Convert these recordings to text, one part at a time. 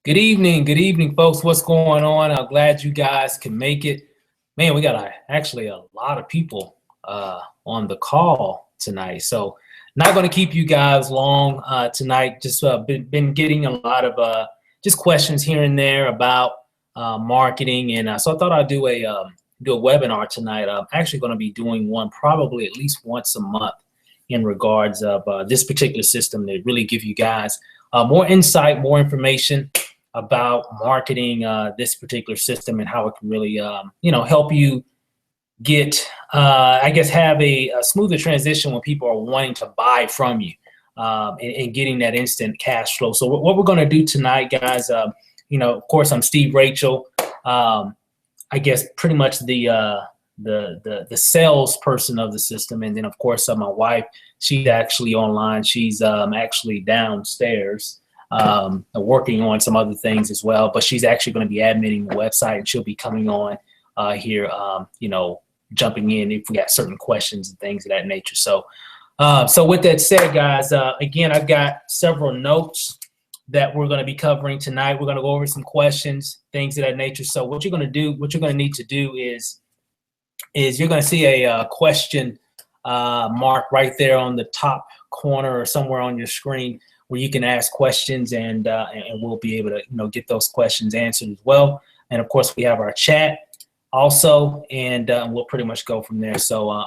Good evening, folks. What's going on? I'm glad you guys can make it. Man, we got actually a lot of people on the call tonight, so not going to keep you guys long tonight. Just been getting a lot of just questions here and there about marketing, and so I thought I'd do a webinar tonight. I'm actually going to be doing one probably at least once a month in regards of this particular system that really give you guys more insight, more information about marketing this particular system and how it can really, help you get, I guess, have a smoother transition when people are wanting to buy from you and getting that instant cash flow. So what we're going to do tonight, guys, of course, I'm Steve Rachel. I guess pretty much the salesperson of the system, and then of course my wife. She's actually online. She's actually downstairs working on some other things as well. But she's actually going to be admitting the website, and she'll be coming on here, jumping in if we got certain questions and things of that nature. So, so with that said, guys, again, I've got several notes that we're going to be covering tonight. We're going to go over some questions, things of that nature. So what you're going to do, what you're going to need to do is you're going to see a question mark right there on the top corner or somewhere on your screen where you can ask questions, and we'll be able to get those questions answered as well. And of course we have our chat also, and we'll pretty much go from there. So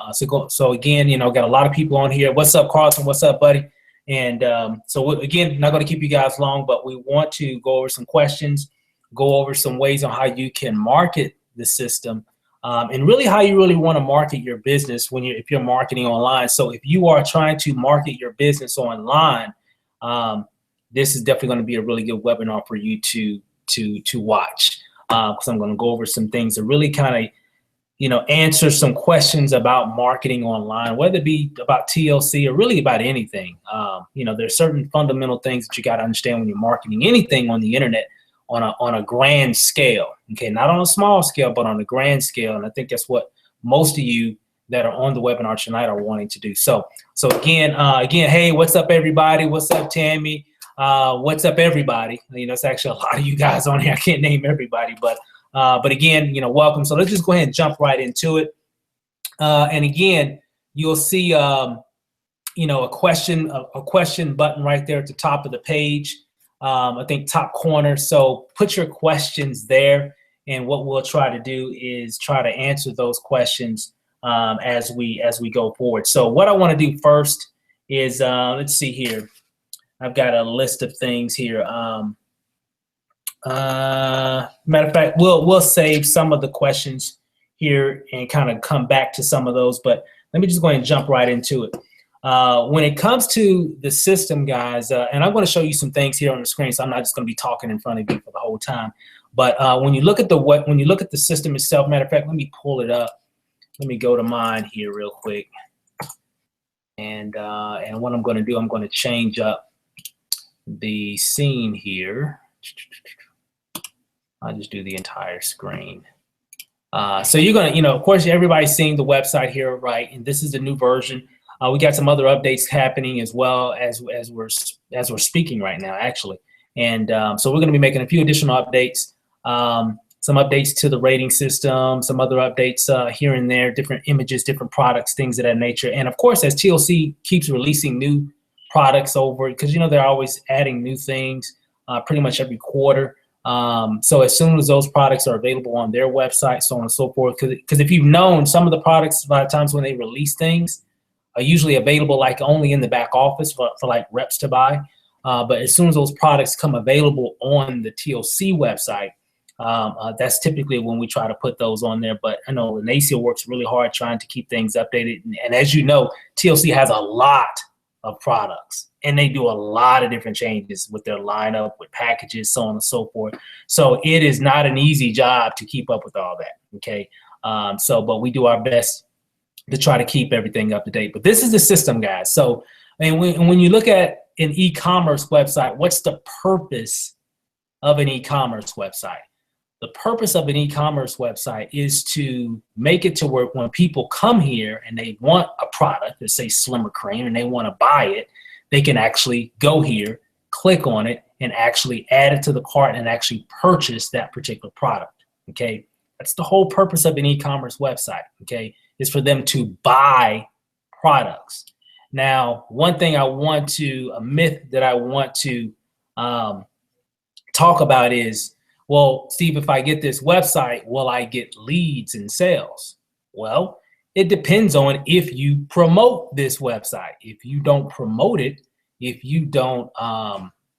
so again, got a lot of people on here. What's up, Carlton? What's up, buddy? And again, not going to keep you guys long, but we want to go over some questions, go over some ways on how you can market the system. And really how you really want to market your business if you're marketing online. So if you are trying to market your business online, this is definitely going to be a really good webinar for you to watch, because I'm going to go over some things that really kind of answer some questions about marketing online, whether it be about TLC or really about anything. There's certain fundamental things that you got to understand when you're marketing anything on the internet on a grand scale, okay, not on a small scale, but on a grand scale. And I think that's what most of you that are on the webinar tonight are wanting to do. So again, hey, what's up, everybody? What's up, Tammy? What's up, everybody? It's actually a lot of you guys on here. I can't name everybody, but again, welcome. So let's just go ahead and jump right into it. And again, you'll see, a question button right there at the top of the page. I think top corner. So put your questions there, and what we'll try to do is try to answer those questions as we go forward. So what I want to do first is let's see here. I've got a list of things here. Matter of fact, we'll save some of the questions here and kind of come back to some of those. But let me just go ahead and jump right into it. When it comes to the system, guys, and I'm going to show you some things here on the screen, so I'm not just going to be talking in front of you for the whole time. But when you look at the system itself, matter of fact, let me pull it up. Let me go to mine here real quick. And what I'm going to do, I'm going to change up the scene here. I'll just do the entire screen. So you're going to, of course, everybody's seeing the website here, right? And this is the new version. We got some other updates happening as well as we're speaking right now, actually. And so we're going to be making a few additional updates, some updates to the rating system, some other updates here and there, different images, different products, things of that nature. And of course, as TLC keeps releasing new products over, because they're always adding new things pretty much every quarter. So as soon as those products are available on their website, so on and so forth, because if you've known, some of the products, a lot of times when they release things, are usually available like only in the back office for like reps to buy. But as soon as those products come available on the TLC website, that's typically when we try to put those on there. But I know Nacia works really hard trying to keep things updated. And as you know, TLC has a lot of products, and they do a lot of different changes with their lineup, with packages, so on and so forth. So it is not an easy job to keep up with all that, okay? But we do our best to try to keep everything up to date. But this is the system, guys. So when you look at an e-commerce website, what's the purpose of an e-commerce website? The purpose of an e-commerce website is to make it to where when people come here and they want a product, let's say Slimmer Cream, and they want to buy it, they can actually go here, click on it, and actually add it to the cart and actually purchase that particular product. Okay, that's the whole purpose of an e-commerce website. Okay, is for them to buy products. Now, one thing a myth that I want to talk about is, well, Steve, if I get this website, will I get leads and sales? Well, it depends on if you promote this website. If you don't promote it, if you don't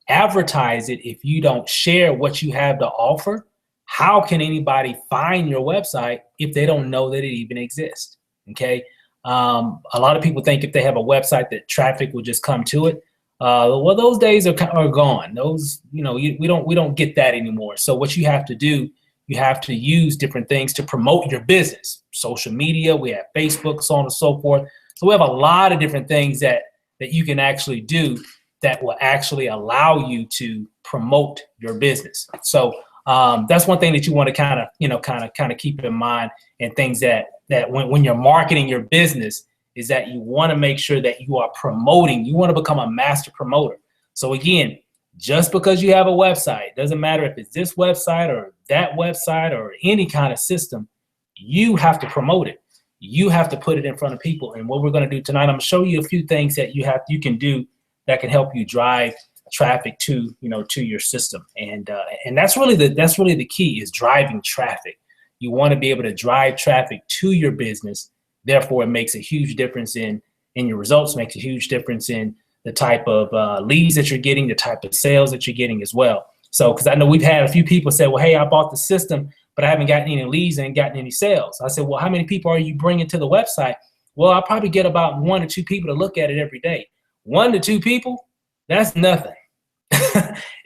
advertise it, if you don't share what you have to offer, how can anybody find your website if they don't know that it even exists? Okay. A lot of people think if they have a website that traffic will just come to it. Well, those days are gone. Those, we don't get that anymore. So what you have to do, you have to use different things to promote your business. Social media, we have Facebook, so on and so forth. So we have a lot of different things that you can actually do that will actually allow you to promote your business. So that's one thing that you want to kind of keep in mind, and things that when you're marketing your business is that you want to make sure that you are promoting. You want to become a master promoter. So again, just because you have a website, doesn't matter if it's this website or that website or any kind of system, you have to promote it. You have to put it in front of people. And what we're going to do tonight, I'm going to show you a few things that you can do that can help you drive traffic to your system. And that's really the key, is driving traffic. You want to be able to drive traffic to your business. Therefore, it makes a huge difference in your results, makes a huge difference in the type of leads that you're getting, the type of sales that you're getting as well. So, because I know we've had a few people say, well, hey, I bought the system, but I haven't gotten any leads and gotten any sales. I said, well, how many people are you bringing to the website? Well, I'll probably get about 1 or 2 people to look at it every day. 1 to 2 people, that's nothing.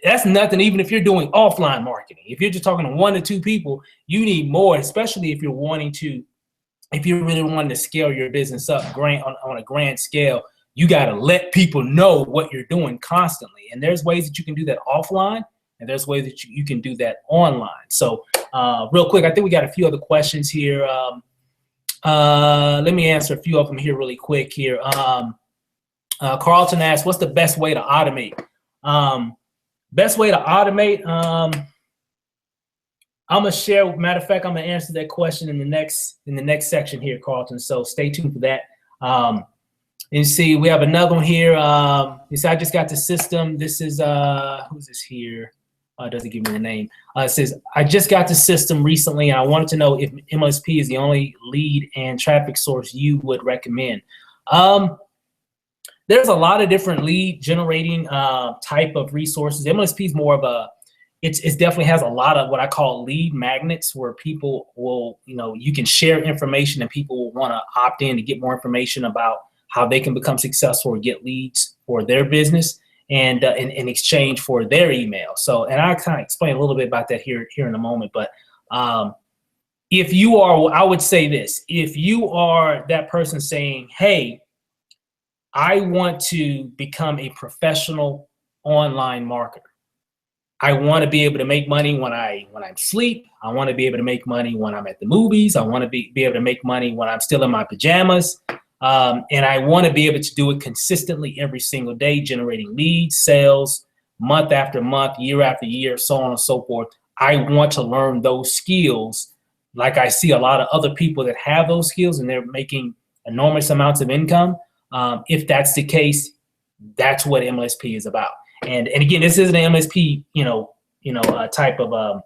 That's nothing, even if you're doing offline marketing. If you're just talking to 1 to 2 people, you need more, especially if you're really wanting to scale your business up on a grand scale. You got to let people know what you're doing constantly. And there's ways that you can do that offline, and there's ways that you can do that online. So real quick, I think we got a few other questions here. Let me answer a few of them here really quick here. Carlton asked, what's the best way to automate? Best way to automate, I'm gonna share. Matter of fact, I'm gonna answer that question in the next section here, Carlton. So stay tuned for that. And see, we have another one here. It says, I just got the system. This is who's this here? It doesn't give me the name. It says, I just got the system recently, and I wanted to know if MLSP is the only lead and traffic source you would recommend. There's a lot of different lead generating type of resources. MLSP is more of it definitely has a lot of what I call lead magnets, where people will, you can share information and people will want to opt in to get more information about how they can become successful or get leads for their business, and in exchange for their email. So, and I'll kind of explain a little bit about that here in a moment. But if you are, I would say this, if you are that person saying, hey, I want to become a professional online marketer. I want to be able to make money when I sleep. I want to be able to make money when I'm at the movies. I want to be able to make money when I'm still in my pajamas. And I want to be able to do it consistently every single day, generating leads, sales, month after month, year after year, so on and so forth. I want to learn those skills. Like I see a lot of other people that have those skills and they're making enormous amounts of income. If that's the case, that's what MLSP is about. And again, this isn't an MLSP, type of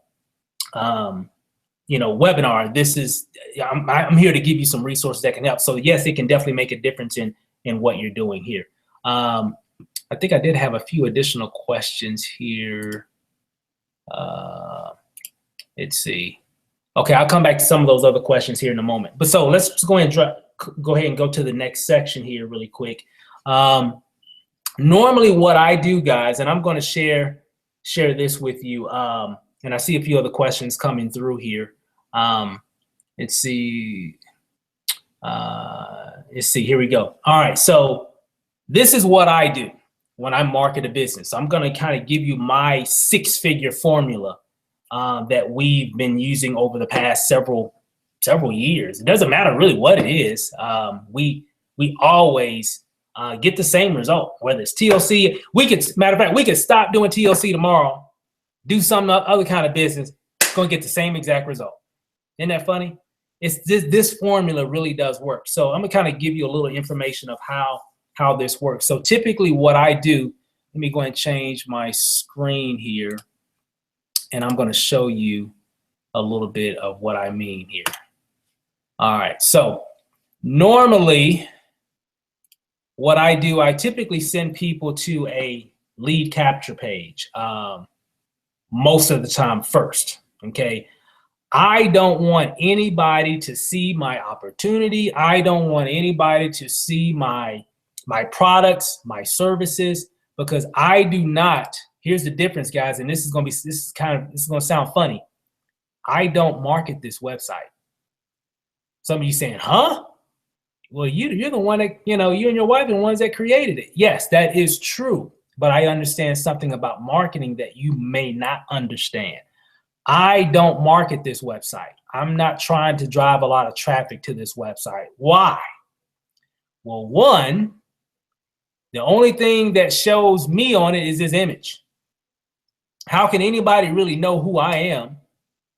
webinar. This is, I'm here to give you some resources that can help. So yes, it can definitely make a difference in what you're doing here. I think I did have a few additional questions here. Let's see. Okay, I'll come back to some of those other questions here in a moment. But so let's just go ahead and go to the next section here really quick. Normally what I do, guys, and I'm going to share this with you, and I see a few other questions coming through here. Let's see. Here we go. All right, so this is what I do when I market a business. I'm going to kind of give you my 6-figure formula that we've been using over the past several years. It doesn't matter really what it is. We always get the same result. Whether it's TLC, matter of fact, we could stop doing TLC tomorrow, do some other kind of business, going to get the same exact result. Isn't that funny? It's this formula really does work. So I'm gonna kind of give you a little information of how this works. So typically what I do, let me go ahead and change my screen here, and I'm going to show you a little bit of what I mean here. All right, so normally what I do, I typically send people to a lead capture page most of the time first, okay? I don't want anybody to see my opportunity. I don't want anybody to see my products, my services, because I do not. Here's the difference, guys, and this is going to sound funny. I don't market this website. Some of you saying, huh? Well, you're the one that, you and your wife are the ones that created it. Yes, that is true, but I understand something about marketing that you may not understand. I don't market this website. I'm not trying to drive a lot of traffic to this website. Why? Well, one, the only thing that shows me on it is this image. How can anybody really know who I am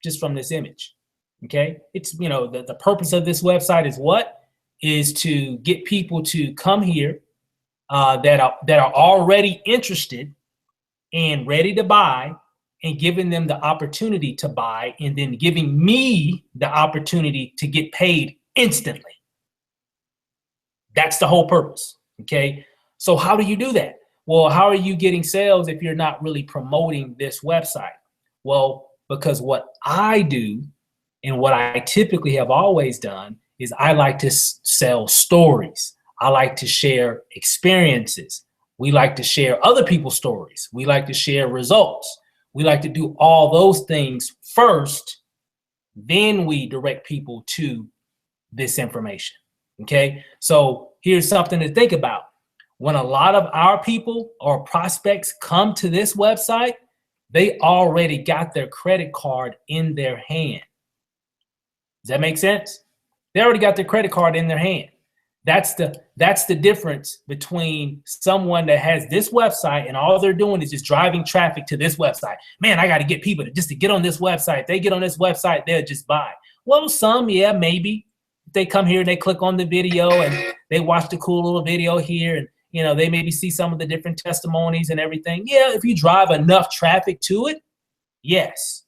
just from this image? Okay, it's, the purpose of this website is what? Is to get people to come here that are already interested and ready to buy, and giving them the opportunity to buy, and then giving me the opportunity to get paid instantly. That's the whole purpose, okay? So how do you do that? Well, how are you getting sales if you're not really promoting this website? Well, because what I do and what I typically have always done is I like to sell stories. I like to share experiences. We like to share other people's stories. We like to share results. We like to do all those things first, then we direct people to this information, okay? So here's something to think about. When a lot of our people or prospects come to this website, they already got their credit card in their hand. Does that make sense? They already got their credit card in their hand. That's the difference between someone that has this website and all they're doing is just driving traffic to this website. Man, I got to get people to get on this website. If they get on this website, they'll just buy. Well, some, yeah, maybe. If they come here and they click on the video and they watch the cool little video here, and they maybe see some of the different testimonies and everything. Yeah, if you drive enough traffic to it, yes.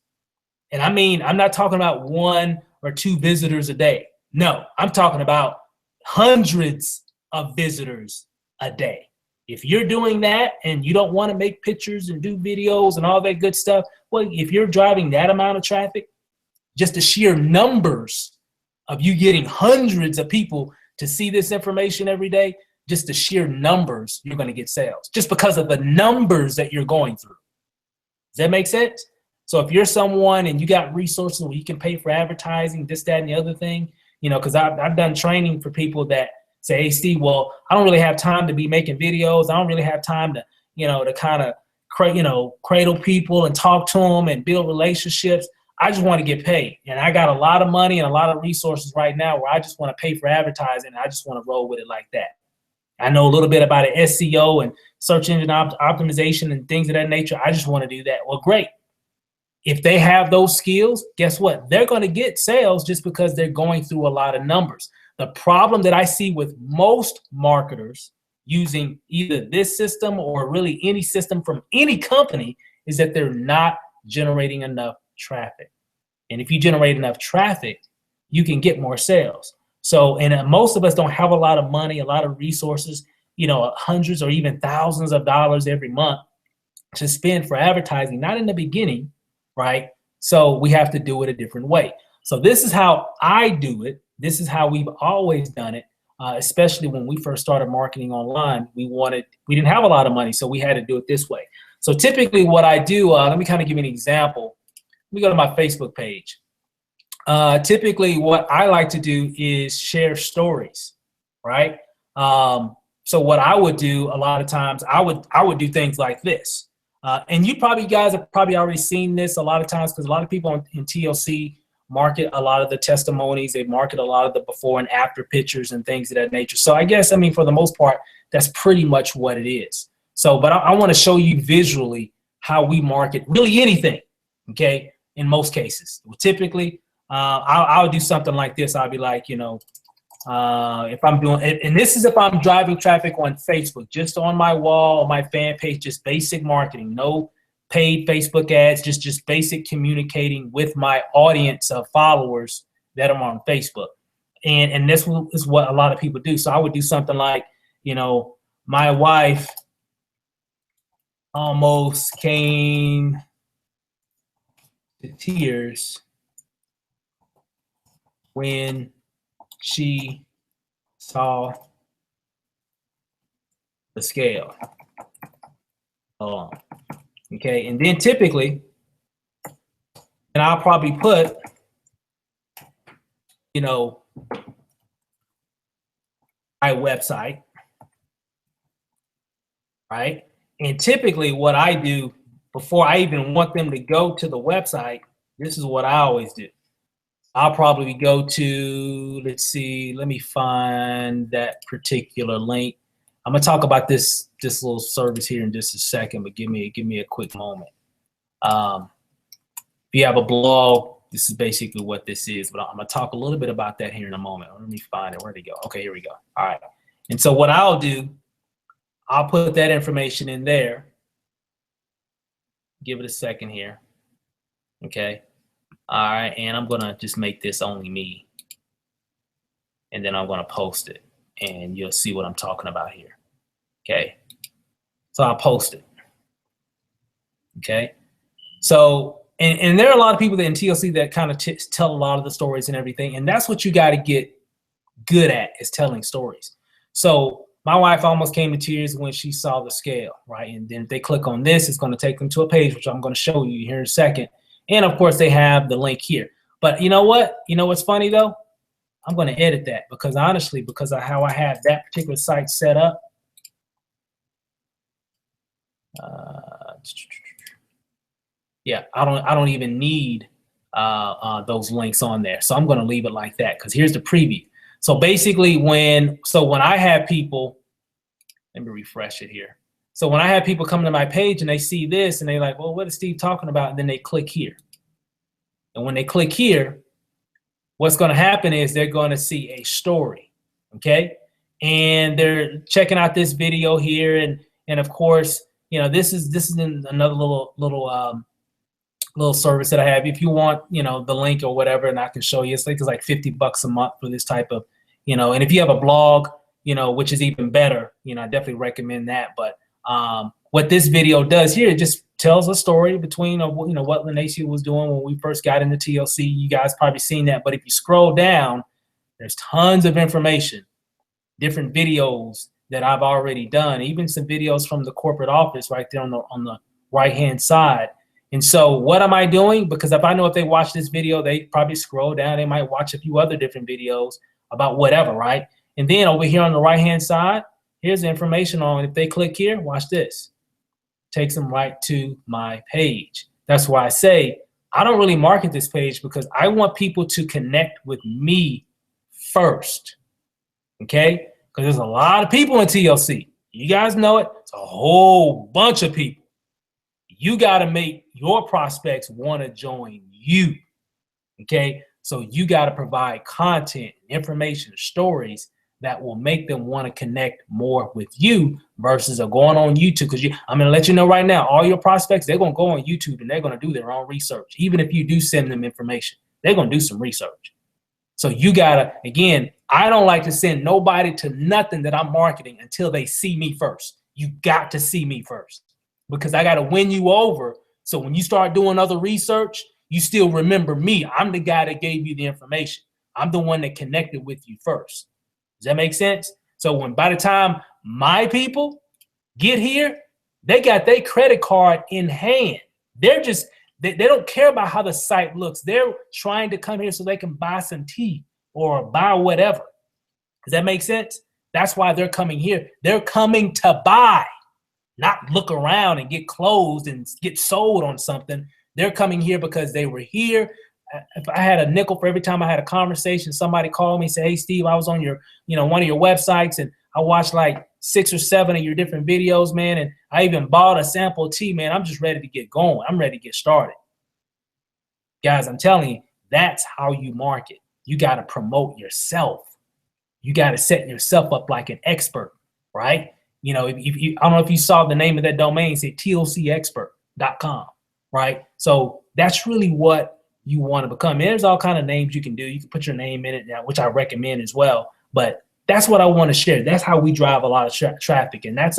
And I mean, I'm not talking about 1 or 2 visitors a day. No, I'm talking about hundreds of visitors a day. If you're doing that and you don't want to make pictures and do videos and all that good stuff, well, if you're driving that amount of traffic, just the sheer numbers of you getting hundreds of people to see this information every day, just the sheer numbers, you're going to get sales just because of the numbers that you're going through. Does that make sense? So if you're someone and you got resources where you can pay for advertising, this, that, and the other thing, because I've done training for people that say, hey, Steve, well, I don't really have time to be making videos. I don't really have time to, to kind of, cradle people and talk to them and build relationships. I just want to get paid. And I got a lot of money and a lot of resources right now where I just want to pay for advertising. And I just want to roll with it like that. I know a little bit about it, SEO and search engine optimization and things of that nature. I just want to do that. Well, great. If they have those skills, guess what? They're going to get sales just because they're going through a lot of numbers. The problem that I see with most marketers using either this system or really any system from any company is that they're not generating enough traffic. And if you generate enough traffic, you can get more sales. So, and most of us don't have a lot of money, a lot of resources, hundreds or even thousands of dollars every month to spend for advertising, not in the beginning. Right? So we have to do it a different way. So this is how I do it. This is how we've always done it, especially when we first started marketing online. We didn't have a lot of money, so we had to do it this way. So typically what I do, let me kind of give you an example. Let me go to my Facebook page. Typically what I like to do is share stories, right? So what I would do a lot of times, I would do things like this. And you guys have probably already seen this a lot of times because a lot of people in TLC market a lot of the testimonies. They market a lot of the before and after pictures and things of that nature. So I guess, for the most part, That's pretty much what it is. So, but I want to show you visually how we market really anything, okay, in most cases. Typically, I'll do something like this. I'll be like, you know, if I'm doing, and this is if I'm driving traffic on Facebook, just on my wall, on my fan page, just basic marketing, no paid Facebook ads, just basic communicating with my audience of followers that are on Facebook. And this is what a lot of people do. So I would do something like, you know, my wife almost came to tears when she saw the scale. Okay, and then typically, and I'll probably put, you know, my website, right? And typically what I do before I even want them to go to the website, this is what I always do. I'll probably go to, let's see, let me find that particular link. I'm gonna talk about this little service here in just a second, but give me a quick moment. If you have a blog, this is basically what this is, but I'm gonna talk a little bit about that here in a moment. Let me find it. Where'd it go? Okay, here we go. All right. And so what I'll do, I'll put that information in there. Give it a second here. Okay. All right. And I'm gonna just make this only me. And then I'm gonna post it. And you'll see what I'm talking about here. Okay. So I'll post it. Okay. So, and there are a lot of people that in TLC that kind of tell a lot of the stories and everything. And that's what you got to get good at, is telling stories. So my wife almost came to tears when she saw the scale, right? And then if they click on this, it's going to take them to a page, which I'm going to show you here in a second. And of course, they have the link here. But you know what? You know what's funny though? I'm going to edit that because honestly, because of how I have that particular site set up. Yeah, I don't even need those links on there. So I'm going to leave it like that because here's the preview. So basically when I have people, let me refresh it here. So when I have people come to my page and they see this and they're like, well, what is Steve talking about? And then they click here. And when they click here, what's going to happen is they're going to see a story, okay? And they're checking out this video here. And of course, you know, this is another little service that I have. If you want, you know, the link or whatever, and I can show you, it's like $50 a month for this type of, you know, and if you have a blog, you know, which is even better, you know, I definitely recommend that. But what this video does here, it just tells a story between, you know, what Lanacia was doing when we first got into TLC. You guys probably seen that. But if you scroll down, there's tons of information, different videos that I've already done, even some videos from the corporate office right there on the right-hand side. And so what am I doing? Because if I know if they watch this video, they probably scroll down, they might watch a few other different videos about whatever, right? And then over here on the right-hand side, here's the information on, if they click here, watch this. Takes them right to my page. That's why I say I don't really market this page because I want people to connect with me first, okay? Because there's a lot of people in TLC. You guys know it. It's a whole bunch of people. You got to make your prospects want to join you, okay? So you got to provide content, information, stories that will make them want to connect more with you versus going on YouTube. Because I'm going to let you know right now, all your prospects, they're going to go on YouTube and they're going to do their own research. Even if you do send them information, they're going to do some research. So you got to, again, I don't like to send nobody to nothing that I'm marketing until they see me first. You got to see me first because I got to win you over. So when you start doing other research, you still remember me. I'm the guy that gave you the information. I'm the one that connected with you first. Does that make sense? So when by the time my people get here, they got their credit card in hand. They're just, they don't care about how the site looks. They're trying to come here so they can buy some tea or buy whatever. Does that make sense? That's why they're coming here. They're coming to buy, not look around and get closed and get sold on something. They're coming here because they were here. If I had a nickel for every time I had a conversation, somebody called me and said, hey, Steve, I was on your, you know, one of your websites and I watched like 6 or 7 of your different videos, man. And I even bought a sample tee, man. I'm just ready to get going. I'm ready to get started. Guys, I'm telling you, that's how you market. You got to promote yourself. You got to set yourself up like an expert, right? You know, if you, I don't know if you saw the name of that domain, say tlcexpert.com, right? So that's really what you want to become. And there's all kind of names you can do. You can put your name in it now, which I recommend as well. But that's what I want to share. That's how we drive a lot of traffic. And that's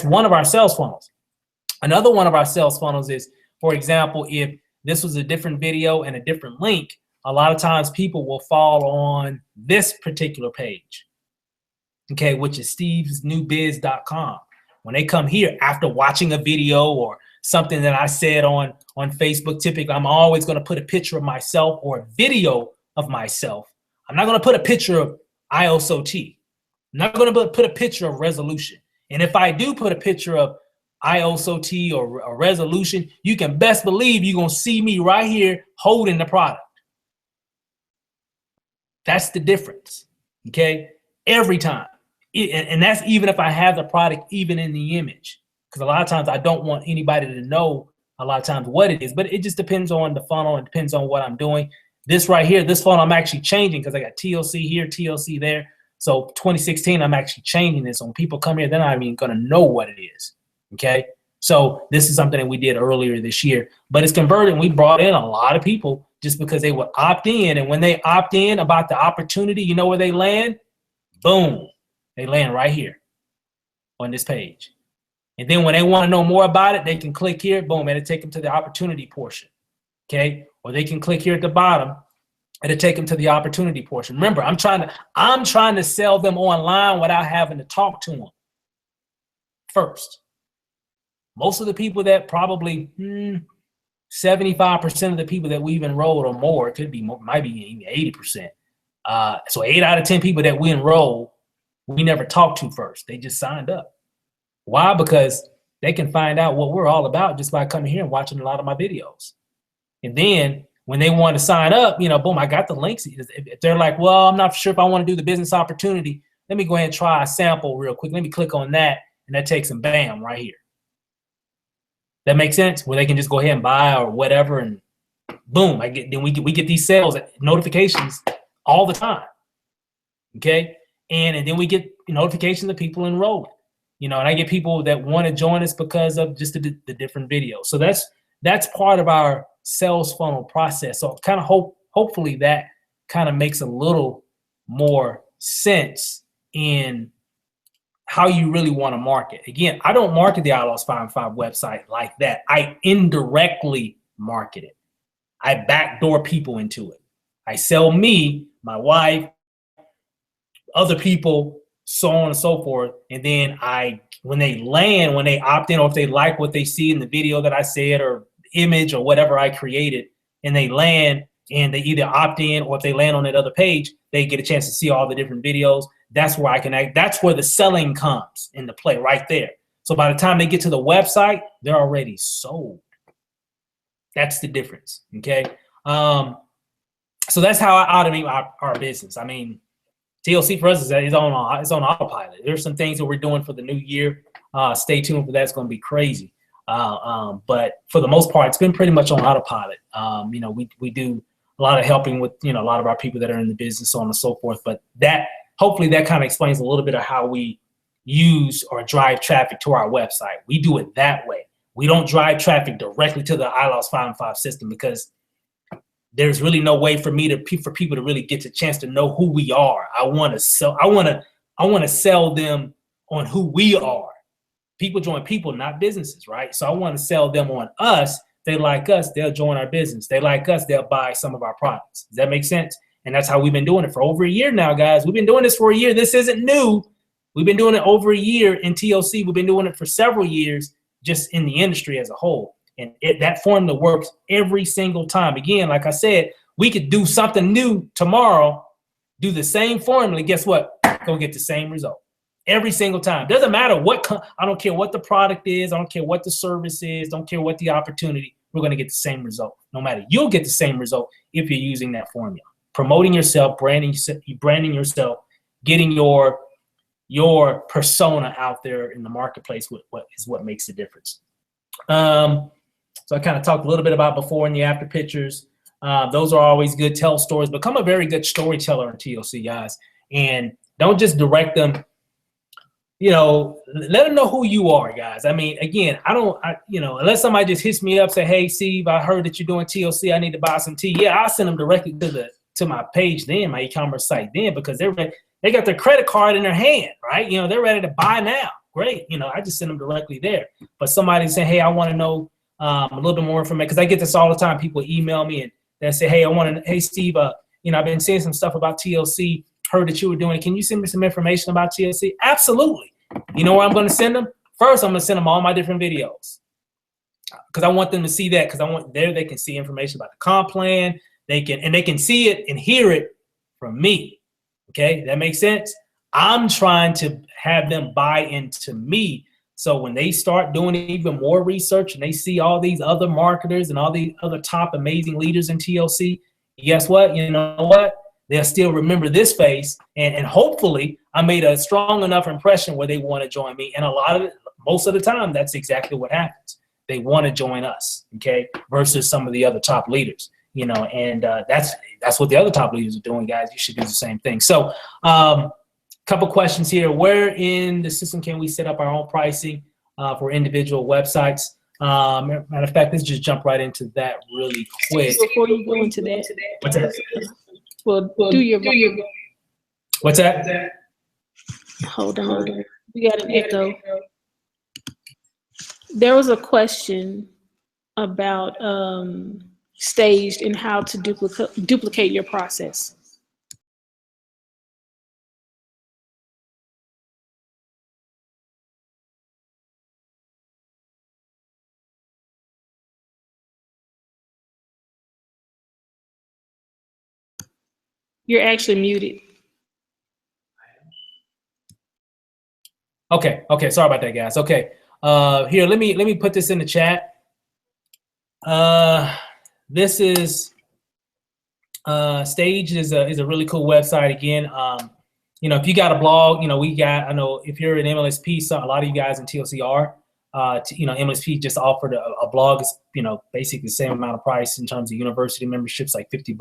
one of our sales funnels. Another one of our sales funnels is, for example, if this was a different video and a different link, a lot of times people will fall on this particular page, okay, which is stevesnewbiz.com. When they come here after watching a video or something that I said on Facebook, typically I'm always going to put a picture of myself or a video of myself. I'm not going to put a picture of iLost5in5. I'm not going to put a picture of resolution. And if I do put a picture of iLost5in5 or a resolution, you can best believe you're going to see me right here holding the product. That's the difference, okay? Every time. And that's even if I have the product even in the image. Because a lot of times I don't want anybody to know a lot of times what it is. But it just depends on the funnel. It depends on what I'm doing. This right here, this funnel I'm actually changing because I got TLC here, TLC there. So 2016, I'm actually changing this. So when people come here, they're not even going to know what it is, okay? So this is something that we did earlier this year. But it's converting. We brought in a lot of people just because they would opt in. And when they opt in about the opportunity, you know where they land? Boom. They land right here on this page. And then when they want to know more about it, they can click here. Boom. It'll take them to the opportunity portion. Okay. Or they can click here at the bottom. It'll take them to the opportunity portion. Remember, I'm trying to sell them online without having to talk to them first. Most of the people that probably 75% of the people that we've enrolled or more, it could be more, might be even 80%. So 8 out of 10 people that we enroll, we never talked to first. They just signed up. Why? Because they can find out what we're all about just by coming here and watching a lot of my videos. And then when they want to sign up, you know, boom, I got the links. If they're like, well, I'm not sure if I want to do the business opportunity, let me go ahead and try a sample real quick. Let me click on that. And that takes them, bam, right here. That makes sense? Where they can just go ahead and buy or whatever, and boom, we get these sales notifications all the time. Okay, and then we get notifications of people enrolling. You know, and I get people that want to join us because of just the different videos. So that's part of our sales funnel process. So kind of hopefully that kind of makes a little more sense in how you really want to market. Again, I don't market the iLost5in5 website like that. I indirectly market it. I backdoor people into it. I sell me, my wife, other people, so on and so forth. And then when they opt in, or if they like what they see in the video that I said or image or whatever I created, and they land and they either opt in, or if they land on that other page, they get a chance to see all the different videos. That's where that's where the selling comes into play right there. So by the time they get to the website, they're already sold. That's the difference, okay? So that's how I automate our business. I mean, TLC for us is on autopilot. There's some things that we're doing for the new year. Stay tuned for that. It's going to be crazy. But for the most part, it's been pretty much on autopilot. You know, we do a lot of helping with, you know, a lot of our people that are in the business, so on and so forth. But hopefully that kind of explains a little bit of how we use or drive traffic to our website. We do it that way. We don't drive traffic directly to the iLost5in5 system because there's really no way for people to really get the chance to know who we are. I want to sell them on who we are. People join people, not businesses, right? So I want to sell them on us. They like us, they'll join our business. They like us, they'll buy some of our products. Does that make sense? And that's how we've been doing it for over a year now, guys. We've been doing this for a year. This isn't new. We've been doing it over a year in TLC. We've been doing it for several years just in the industry as a whole. And that formula works every single time. Again, like I said, we could do something new tomorrow, do the same formula. Guess what? Go get the same result every single time. Doesn't matter I don't care what the product is. I don't care what the service is. Don't care what the opportunity. We're going to get the same result. No matter, you'll get the same result if you're using that formula. Promoting yourself, branding yourself, getting your your persona out there in the marketplace what makes the difference. So I kind of talked a little bit about before and the after pictures. Those are always good. Tell stories. Become a very good storyteller in TLC, guys. And don't just direct them. You know, let them know who you are, guys. I mean, again, you know, unless somebody just hits me up, say, hey, Steve, I heard that you're doing TLC. I need to buy some tea. Yeah, I'll send them directly to my page then, my e-commerce site then, because they got their credit card in their hand, right? You know, they're ready to buy now. Great. You know, I just send them directly there. But somebody say, hey, I want to know a little bit more information, because I get this all the time. People email me and they say, hey, Steve, you know, I've been seeing some stuff about TLC. Heard that you were doing it. Can you send me some information about TLC? Absolutely. You know where I'm going to send them? First, I'm going to send them all my different videos, because I want them to see that, because I want they can see information about the comp plan. They can see it and hear it from me. Okay, that makes sense? I'm trying to have them buy into me. So when they start doing even more research and they see all these other marketers and all these other top amazing leaders in TLC, guess what? You know what? They'll still remember this face, and hopefully I made a strong enough impression where they want to join me. And most of the time, that's exactly what happens. They want to join us, okay, versus some of the other top leaders, you know, and that's what the other top leaders are doing, guys. You should do the same thing. So couple questions here. Where in the system can we set up our own pricing for individual websites? Matter of fact, let's just jump right into that really quick. Before you go into that, what's that? Well, do your What's that? Hold on. We got an echo. There was a question about staged and how to duplicate your process. You're actually muted. Okay. Sorry about that, guys. Okay. Here, let me put this in the chat. This is Stage is a really cool website. Again, you know, if you got a blog, you know, I know if you're an MLSP, so a lot of you guys in TLC are. You know, MLSP just offered a blog. It's, you know, basically the same amount of price in terms of university memberships, like $50.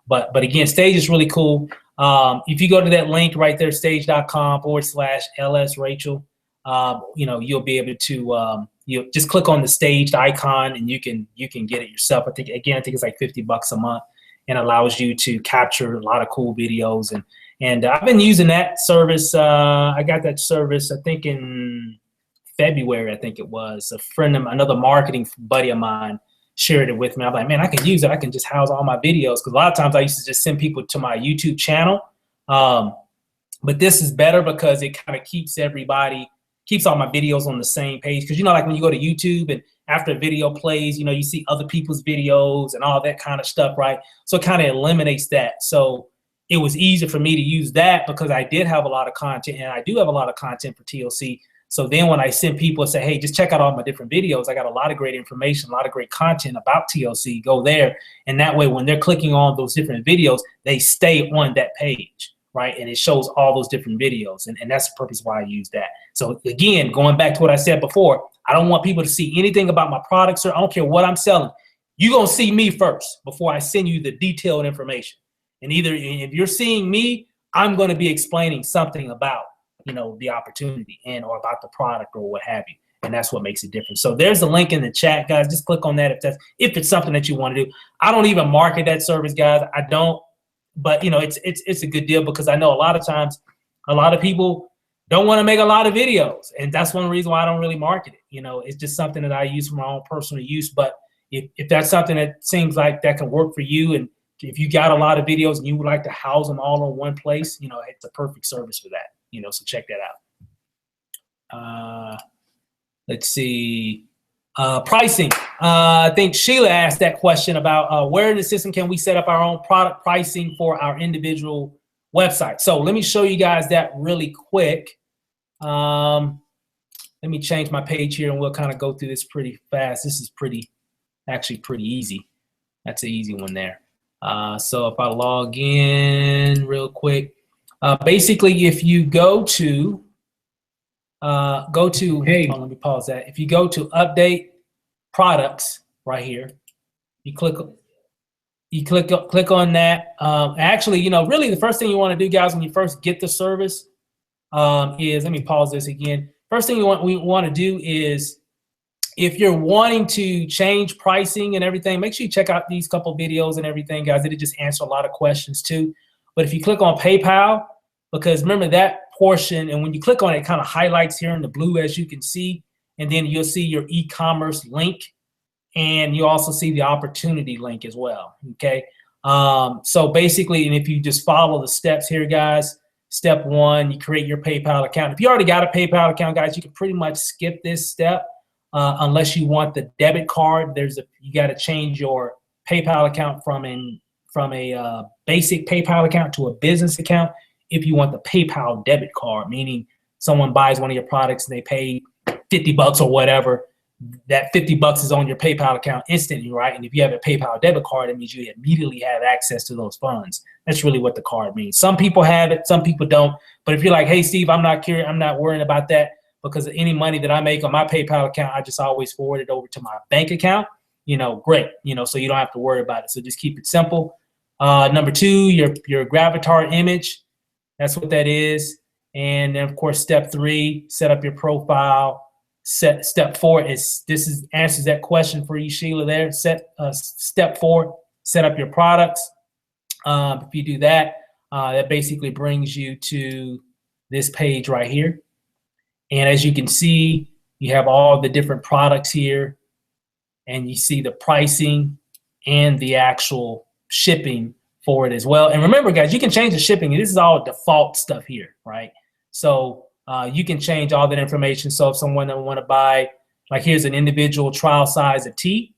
But again, Stage is really cool. If you go to that link right there, stage.com/LS-Rachel, you know, you'll be able to you just click on the Staged icon and you can get it yourself. I think it's like $50 a month, and allows you to capture a lot of cool videos. And I've been using that service. I got that service, I think in February, I think it was. Another marketing buddy of mine shared it with me. I'm like, man, I can use it. I can just house all my videos, because a lot of times I used to just send people to my YouTube channel. But this is better because it kind of keeps all my videos on the same page. Because, you know, like when you go to YouTube and after a video plays, you know, you see other people's videos and all that kind of stuff, right? So it kind of eliminates that. So it was easier for me to use that, because I did have a lot of content, and I do have a lot of content for TLC. So then when I send people and say, hey, just check out all my different videos, I got a lot of great information, a lot of great content about TLC, go there. And that way, when they're clicking on those different videos, they stay on that page, right? And it shows all those different videos. And that's the purpose why I use that. So again, going back to what I said before, I don't want people to see anything about my products, or I don't care what I'm selling. You're going to see me first before I send you the detailed information. And if you're seeing me, I'm going to be explaining something about, you know, the opportunity or about the product or what have you. And that's what makes it different. So there's a link in the chat, guys. Just click on that if it's something that you want to do. I don't even market that service, guys. I don't. But, you know, it's a good deal, because I know a lot of times a lot of people don't want to make a lot of videos. And that's one reason why I don't really market it. You know, it's just something that I use for my own personal use. But if that's something that seems like that can work for you, and if you got a lot of videos and you would like to house them all in one place, you know, it's a perfect service for that. You know, so check that out. Let's see. Pricing. I think Sheila asked that question about where in the system can we set up our own product pricing for our individual website. So let me show you guys that really quick. Let me change my page here, and we'll kind of go through this pretty fast. This is actually pretty easy. That's an easy one there. So if I log in real quick, Basically, if you go to Hey. hold on, let me pause that. If you go to update products right here, you click on that. Actually, really the first thing you want to do, guys, when you first get the service, is, let me pause this again. First thing we want to do is, if you're wanting to change pricing and everything, make sure you check out these couple videos and everything, guys. It'll just answer a lot of questions too. But if you click on PayPal, because remember that portion, and when you click on it, it kind of highlights here in the blue, as you can see, and then you'll see your e-commerce link, and you also see the opportunity link as well, okay? So basically, and if you just follow the steps here, guys, step 1, you create your PayPal account. If you already got a PayPal account, guys, you can pretty much skip this step unless you want the debit card. You got to change your PayPal account from a basic PayPal account to a business account if you want the PayPal debit card, meaning someone buys one of your products and they pay $50 or whatever. That $50 is on your PayPal account instantly, right? And if you have a PayPal debit card, it means you immediately have access to those funds. That's really what the card means. Some people have it, some people don't. But if you're like, hey, Steve, I'm not worrying about that, because any money that I make on my PayPal account, I just always forward it over to my bank account, great, so you don't have to worry about it. So just keep it simple. Number 2, your Gravatar image, that's what that is. And then, of course, step 3, set up your profile. Step 4 answers that question for you, Sheila, there. Step 4, set up your products. If you do that, that basically brings you to this page right here. And as you can see, you have all the different products here, and you see the pricing and the actual shipping for it as well. And remember, guys, you can change the shipping. This is all default stuff here, right? So you can change all that information. So if someone want to buy, like, here's an individual trial size of tea,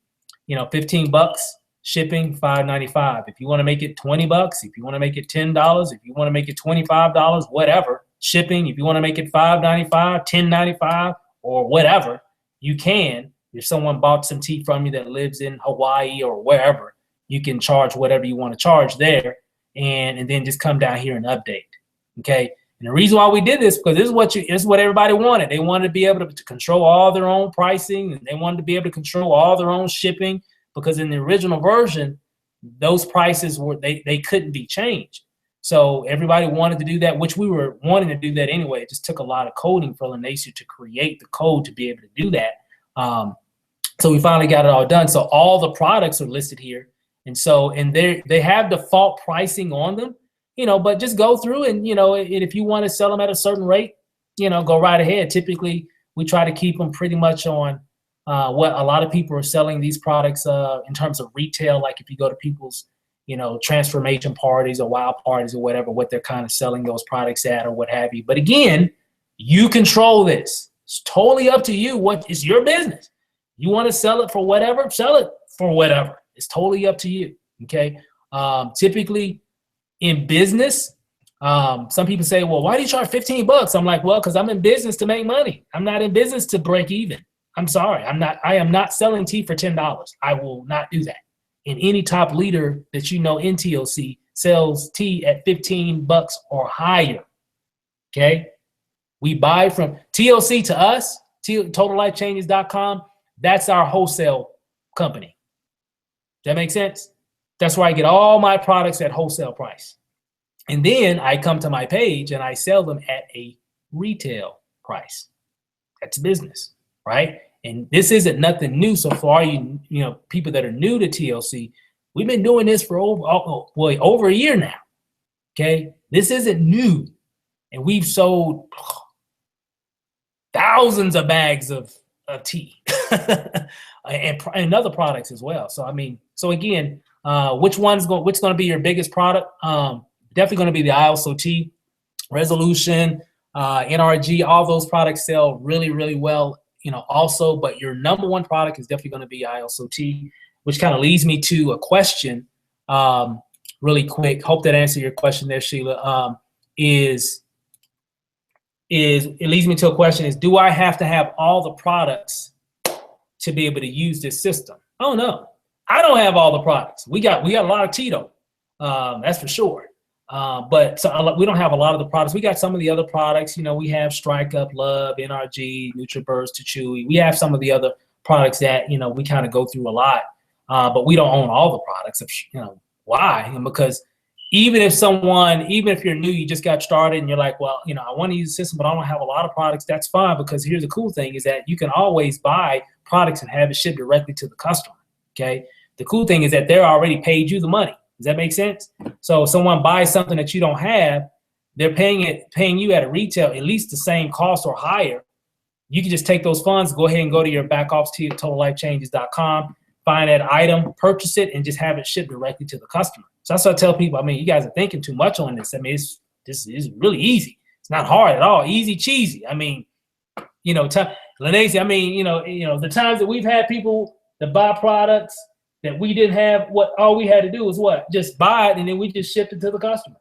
$15, shipping $5.95. If you want to make it $20, if you want to make it $10, if you want to make it $25, whatever, shipping. If you want to make it $5.95, $10.95, or whatever, you can. If someone bought some tea from you that lives in Hawaii or wherever, you can charge whatever you want to charge there, and then just come down here and update. Okay. And the reason why we did this, because this is what everybody wanted. They wanted to be able to control all their own pricing, and they wanted to be able to control all their own shipping, because in the original version, those prices they couldn't be changed. So everybody wanted to do that, which we were wanting to do that anyway. It just took a lot of coding for Lanacia to create the code to be able to do that. So we finally got it all done. So all the products are listed here. And they have default pricing on them. But just go through and, if you want to sell them at a certain rate, go right ahead. Typically, we try to keep them pretty much on what a lot of people are selling these products in terms of retail. Like if you go to people's, transformation parties or wow parties or whatever, what they're kind of selling those products at or what have you. But again, you control this. It's totally up to you. What is your business? You want to sell it for whatever, sell it for whatever. It's totally up to you. Okay. Typically, in business, some people say, well, why do you charge $15? I'm like, well, because I'm in business to make money. I'm not in business to break even. I'm sorry. I am not selling tea for $10. I will not do that. And any top leader that in TLC sells tea at $15 or higher. Okay. We buy from TLC to us, TotalLifeChanges.com. That's our wholesale company. That makes sense? That's where I get all my products at wholesale price. And then I come to my page and I sell them at a retail price. That's business, right? And this isn't nothing new. So for all you people that are new to TLC, we've been doing this for over a year now. Okay? This isn't new. And we've sold thousands of bags of tea and other products as well. So so again, which going to be your biggest product? Definitely going to be the iLost5in5, Resolution, NRG. All those products sell really, really well, also. But your number one product is definitely going to be iLost5in5, which kind of leads me to a question, really quick. Hope that answered your question there, Sheila. It leads me to a question: do I have to have all the products to be able to use this system? Oh no. I don't have all the products. We got a lot of tea though, that's for sure. But so we don't have a lot of the products. We got some of the other products. You know, we have Strike Up, Love, NRG, NutriBurst, Chewy. We have some of the other products that, you know, we kind of go through a lot. But we don't own all the products. You know, why? And because even if you're new, you just got started and you're like, well, you know, I want to use the system, but I don't have a lot of products. That's fine, because here's the cool thing is that you can always buy products and have it shipped directly to the customer. Okay. The cool thing is that they're already paid you the money. Does that make sense? So if someone buys something that you don't have, they're paying you at a retail at least the same cost or higher. You can just take those funds, go ahead and go to your back office to totallifechanges.com, find that item, purchase it, and just have it shipped directly to the customer. So that's what I tell people. I mean, you guys are thinking too much on this. I mean, this is really easy. It's not hard at all. Easy cheesy. I mean, you know, Lenese, I mean, you know, the times that we've had people that buy products that we didn't have, all we had to do was what? Just buy it, and then we just shipped it to the customer.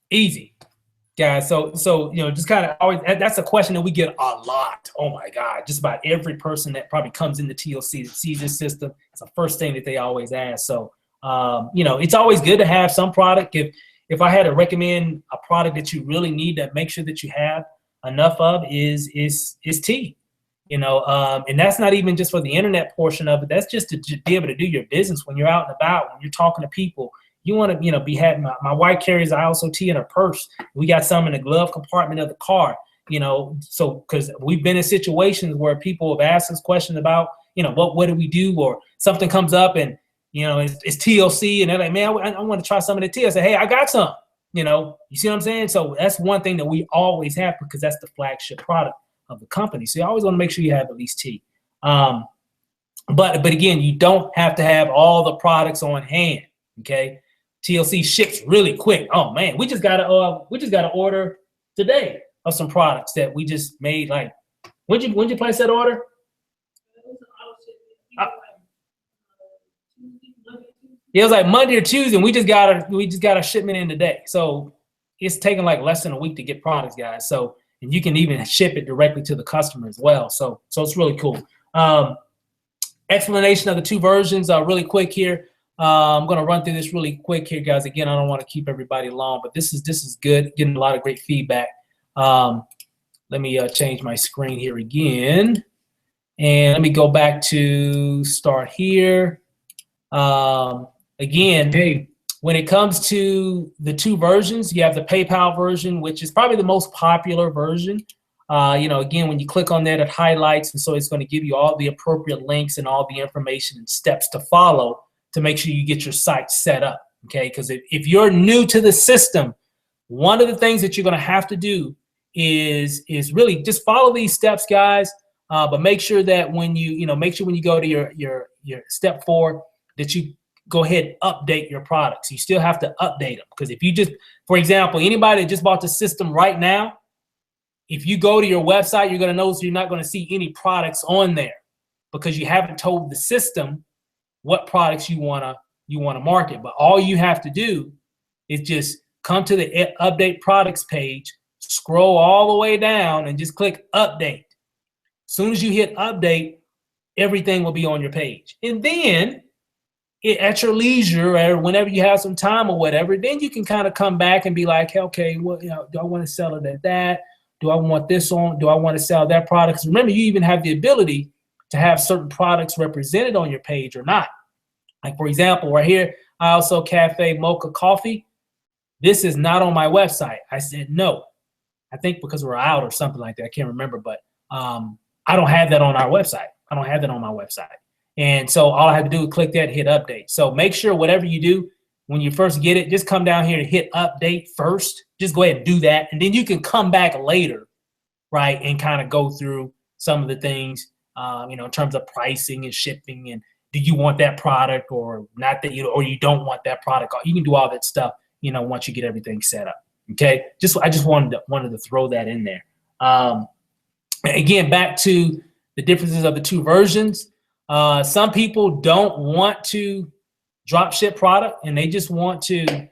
Easy, guys. So you know, just kind of always, that's a question that we get a lot. Oh my God, just about every person that probably comes into TLC that sees this system, it's the first thing that they always ask. So you know, it's always good to have some product. If I had to recommend a product that you really need to make sure that you have enough of is tea. You know, and that's not even just for the internet portion of it. That's just to be able to do your business when you're out and about, when you're talking to people. You want to, you know, be having, my wife carries iLost tea in her purse. We got some in the glove compartment of the car, you know, so because we've been in situations where people have asked us questions about, you know, what do we do, or something comes up and, you know, it's TLC, and they're like, man, I want to try some of the tea. I say, hey, I got some, you know, you see what I'm saying? So that's one thing that we always have, because that's the flagship product of the company. So you always want to make sure you have at least tea. But again, you don't have to have all the products on hand. Okay, TLC ships really quick. Oh man, we just got to order today of some products that we just made. Like, when'd you place that order? It was like Monday or Tuesday, and we just got a shipment in today. So it's taking like less than a week to get products, guys. So, and you can even ship it directly to the customer as well. So it's really cool. Explanation of the two versions really quick here. I'm going to run through this really quick here, guys. Again, I don't want to keep everybody long, but this is good. Getting a lot of great feedback. Let me change my screen here again. And let me go back to start here. Again, hey, when it comes to the two versions, you have the PayPal version, which is probably the most popular version. You know, again, when you click on that, it highlights, and so it's going to give you all the appropriate links and all the information and steps to follow to make sure you get your site set up, okay? Because if you're new to the system, one of the things that you're going to have to do is really just follow these steps, guys. But make sure that when you go to your step 4, that you go ahead and update your products. You still have to update them, because if you just, for example, anybody that just bought the system right now, if you go to your website, you're going to notice you're not going to see any products on there, because you haven't told the system what products you want to market. But all you have to do is just come to the update products page, scroll all the way down, and just click update. As soon as you hit update, everything will be on your page. And then at your leisure, or whenever you have some time or whatever, then you can kind of come back and be like, hey, okay, well, you know, do I want to sell it at that? Do I want this on? Do I want to sell that product? 'Cause remember, you even have the ability to have certain products represented on your page or not. Like, for example, right here, iLost Cafe Mocha Coffee. This is not on my website. I said no. I think because we're out or something like that. I can't remember, but I don't have that on our website. I don't have that on my website. And so all I have to do is click that, hit update. So make sure whatever you do, when you first get it, just come down here and hit update first. Just go ahead and do that. And then you can come back later, right, and kind of go through some of the things, you know, in terms of pricing and shipping, and do you want that product or not, that or you don't want that product. You can do all that stuff, you know, once you get everything set up. Okay, I just wanted to throw that in there. Again, back to the differences of the two versions. Some people don't want to drop ship product, and they just want to,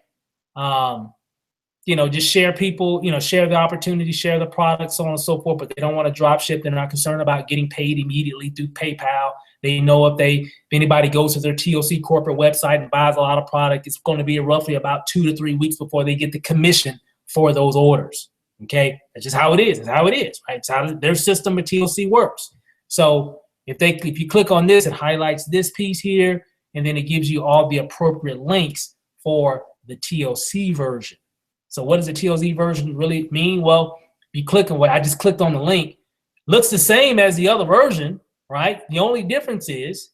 you know, just share the opportunity, share the product, so on and so forth, but they don't want to drop ship. They're not concerned about getting paid immediately through PayPal. They know if anybody goes to their TOC corporate website and buys a lot of product, it's going to be roughly about 2 to 3 weeks before they get the commission for those orders. Okay, that's just how it is. It's how it is, right? It's how their system of TOC works. So if you click on this, it highlights this piece here, and then it gives you all the appropriate links for the TOC version. So what does the TOC version really mean? Well, you click on what I just clicked on the link. Looks the same as the other version, right? The only difference is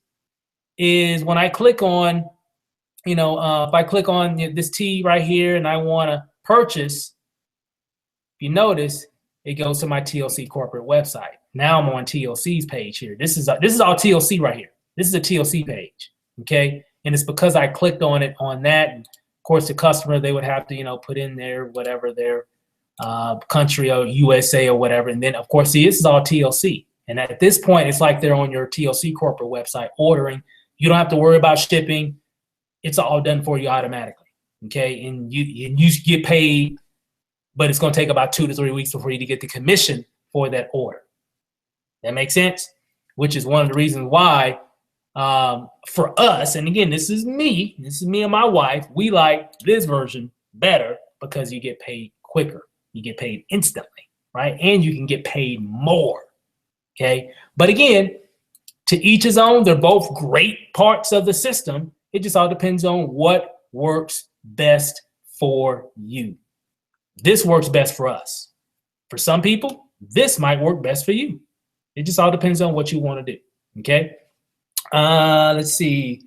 when I click on, if I click on this T right here and I want to purchase, if you notice, it goes to my TOC corporate website. Now I'm on TOC's page here. This is all TOC right here. This is a TOC page, okay? And it's because I clicked on it on that. And of course, the customer, they would have to, put in their whatever their country or USA or whatever. And then, of course, see, this is all TOC. And at this point, it's like they're on your TOC corporate website ordering. You don't have to worry about shipping. It's all done for you automatically, okay? And you get paid, but it's going to take about 2 to 3 weeks before you get the commission for that order. That makes sense? Which is one of the reasons why for us, and again, this is me and my wife, we like this version better because you get paid quicker. You get paid instantly, right? And you can get paid more, okay? But again, to each his own. They're both great parts of the system. It just all depends on what works best for you. This works best for us. For some people, this might work best for you. It just all depends on what you want to do, okay? Let's see.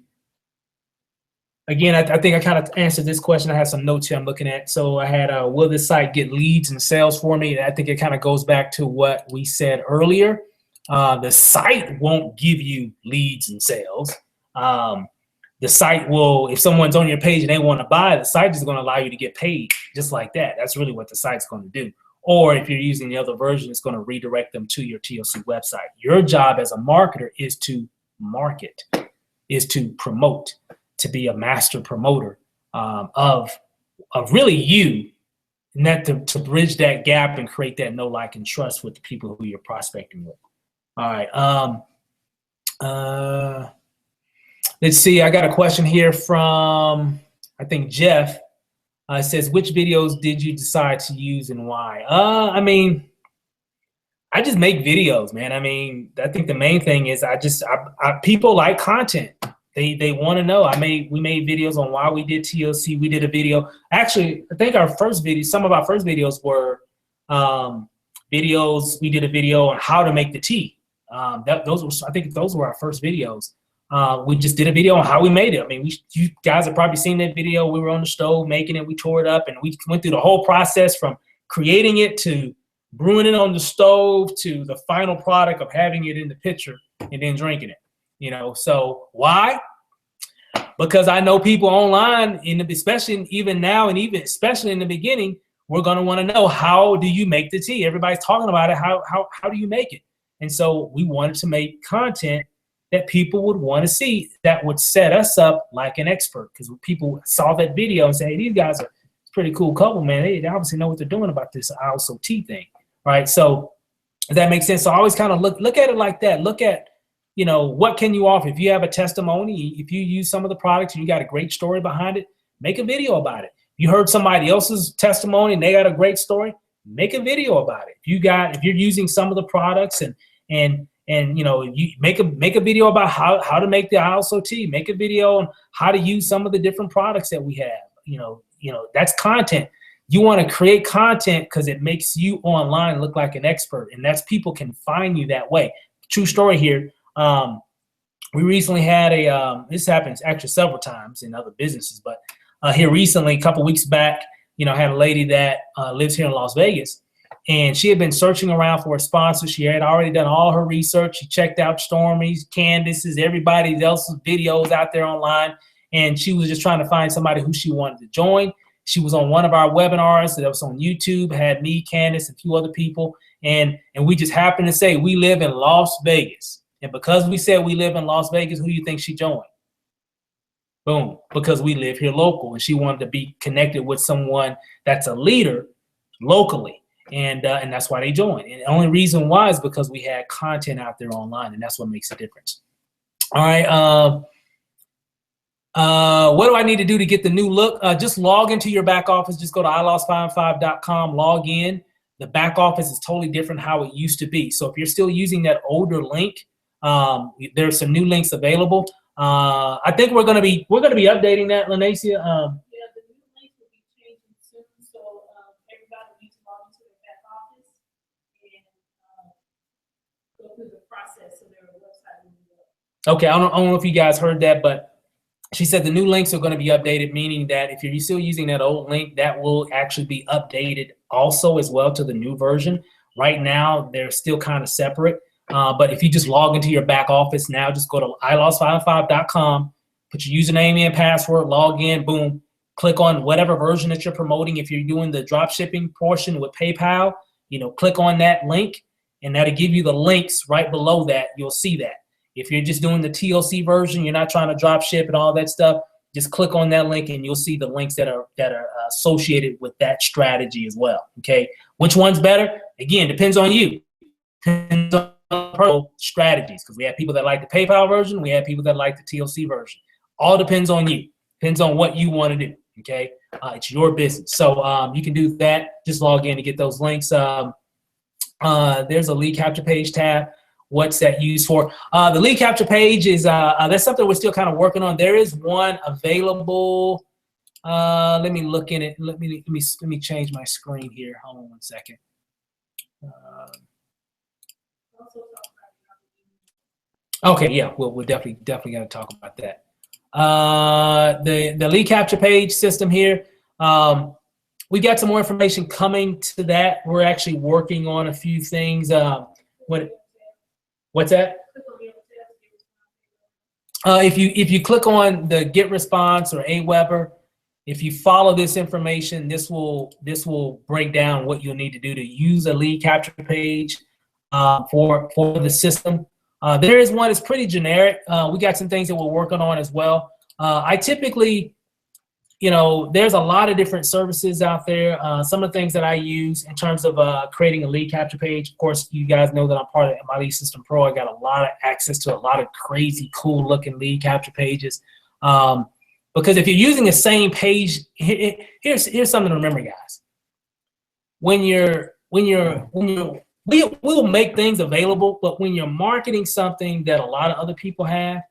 Again, I think I kind of answered this question. I have some notes here I'm looking at. So I had, will this site get leads and sales for me? I think it kind of goes back to what we said earlier. The site won't give you leads and sales. The site will, if someone's on your page and they want to buy, the site is going to allow you to get paid just like that. That's really what the site's going to do. Or if you're using the other version, it's going to redirect them to your TOC website. Your job as a marketer is to market, is to promote, to be a master promoter of really you, and that to bridge that gap and create that know, like, and trust with the people who you're prospecting with. All right. Let's see. I got a question here from, I think, Jeff. It says, which videos did you decide to use and why? I mean, I just make videos, man. I mean, I think the main thing is people like content. They want to know. We made videos on why we did TLC. We did a video. Actually, I think some of our first videos were videos. We did a video on how to make the tea. I think those were our first videos. We just did a video on how we made it. I mean, you guys have probably seen that video. We were on the stove making it. We tore it up, and we went through the whole process from creating it to brewing it on the stove to the final product of having it in the pitcher and then drinking it. So why? Because I know people online, especially even now, and even especially in the beginning, we're going to want to know, how do you make the tea? Everybody's talking about it. How do you make it? And so we wanted to make content that people would want to see, that would set us up like an expert. Because when people saw that video and say, hey, these guys are a pretty cool couple, man. They obviously know what they're doing about this iLost tea thing, right? So if that makes sense. So I always kind of look at it like that. Look at, what can you offer? If you have a testimony, if you use some of the products and you got a great story behind it, make a video about it. You heard somebody else's testimony and they got a great story, make a video about it. If you're using some of the products and you make a video about how to make the iLost tea, make a video on how to use some of the different products that we have. That's content. You want to create content because it makes you online look like an expert, and that's people can find you that way. True story here. We recently had this happens actually several times in other businesses, but here recently, a couple weeks back, I had a lady that lives here in Las Vegas, and she had been searching around for a sponsor. She had already done all her research. She checked out Stormy's, Candace's, everybody else's videos out there online, and she was just trying to find somebody who she wanted to join. She was on one of our webinars that was on YouTube, had me, Candace, and a few other people, and we just happened to say we live in Las Vegas. And because we said we live in Las Vegas, who do you think she joined? Boom, because we live here local, and she wanted to be connected with someone that's a leader locally, and that's why they joined. And the only reason why is because we had content out there online, and that's what makes a difference. All right. What do I need to do to get the new look? Just log into your back office. Just go to iLost5in5.com, log in. The back office is totally different how it used to be. So if you're still using that older link, there's some new links available. I think we're gonna be updating that, Lanacia. Yeah, the new link will be changing soon, so everybody needs to log into their back office and go through the process so their website will be up. Okay, I don't know if you guys heard that, but she said the new links are going to be updated, meaning that if you're still using that old link, that will actually be updated also as well to the new version. Right now, they're still kind of separate. But if you just log into your back office now, just go to iLost5in5.com, put your username and password, log in, boom, click on whatever version that you're promoting. If you're doing the drop shipping portion with PayPal, click on that link, and that'll give you the links right below that. You'll see that. If you're just doing the TLC version, you're not trying to drop ship and all that stuff, just click on that link and you'll see the links that are associated with that strategy as well. Okay, which one's better? Again, depends on you. Depends on personal strategies, because we have people that like the PayPal version, we have people that like the TLC version. All depends on you. Depends on what you want to do. Okay, it's your business, so you can do that. Just log in to get those links. There's a lead capture page tab. What's that used for? The lead capture page is that's something we're still kind of working on. There is one available. Let me look in it. Let me change my screen here. Hold on one second. Okay, yeah, we're definitely gonna talk about that. The lead capture page system here. We got some more information coming to that. We're actually working on a few things. What's that? If you click on the Get Response or Aweber, if you follow this information, this will break down what you'll need to do to use a lead capture page for the system. There is one that's pretty generic. We got some things that we're working on as well. I typically, there's a lot of different services out there. Some of the things that I use in terms of creating a lead capture page, of course, you guys know that I'm part of My Lead System Pro. I got a lot of access to a lot of crazy, cool looking lead capture pages. Because if you're using the same page, here's something to remember, guys. We'll make things available, but when you're marketing something that a lot of other people have,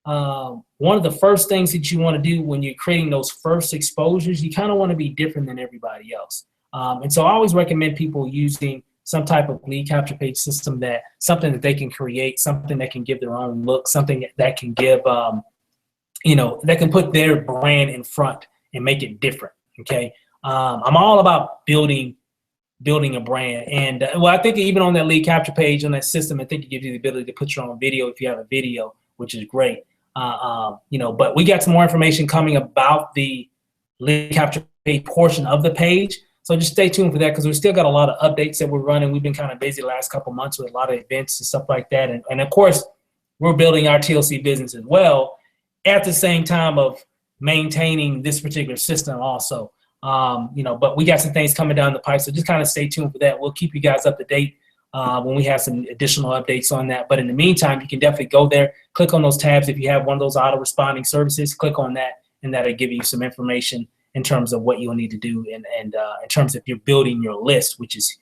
one of the first things that you want to do when you're creating those first exposures, you kind of want to be different than everybody else. And so I always recommend people using some type of lead capture page system, something that they can create, something that can give their own look, something that can give, that can put their brand in front and make it different. Okay. I'm all about building a brand. And I think even on that lead capture page on that system, I think it gives you the ability to put your own video if you have a video, which is great. But we got some more information coming about the lead capture page portion of the page. So just stay tuned for that, because we still got a lot of updates that we're running. We've been kind of busy the last couple months with a lot of events and stuff like that. And of course, we're building our TLC business as well at the same time of maintaining this particular system also. But we got some things coming down the pipe. So just kind of stay tuned for that. We'll keep you guys up to date when we have some additional updates on that. But in the meantime, you can definitely go there, click on those tabs. If you have one of those auto responding services, click on that, and that'll give you some information in terms of what you'll need to do, and in terms of you're building your list, which is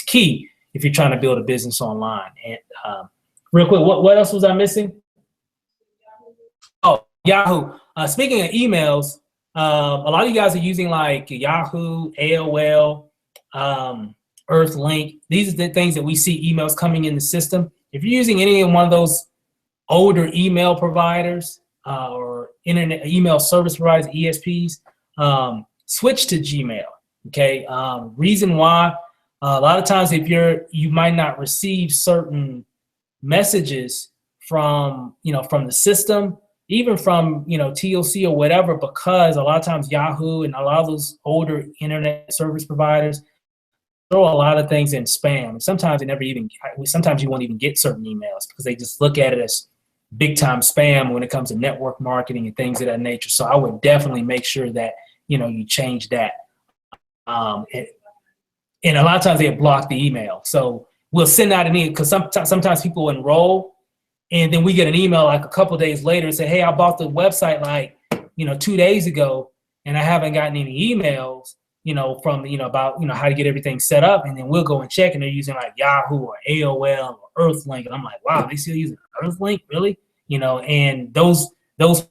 key if you're trying to build a business online. And real quick, what else was I missing? Oh, Yahoo. Speaking of emails, a lot of you guys are using like Yahoo, AOL, Earthlink. These are the things that we see emails coming in the system. If you're using any one of those older email providers or internet email service providers, ESPs, switch to Gmail. Okay. Reason why, a lot of times if you might not receive certain messages from the system, even from TLC or whatever, because a lot of times Yahoo and a lot of those older internet service providers throw a lot of things in spam. Sometimes sometimes you won't even get certain emails because they just look at it as big time spam when it comes to network marketing and things of that nature. So I would definitely make sure that you change that. And a lot of times they block the email. So we'll send out an email, because sometimes people enroll And then we get an email like a couple days later and say, hey, I bought the website like, 2 days ago, and I haven't gotten any emails, from, about, how to get everything set up. And then we'll go and check, and they're using like Yahoo or AOL or Earthlink. And I'm like, wow, they still using Earthlink? Really? And those guys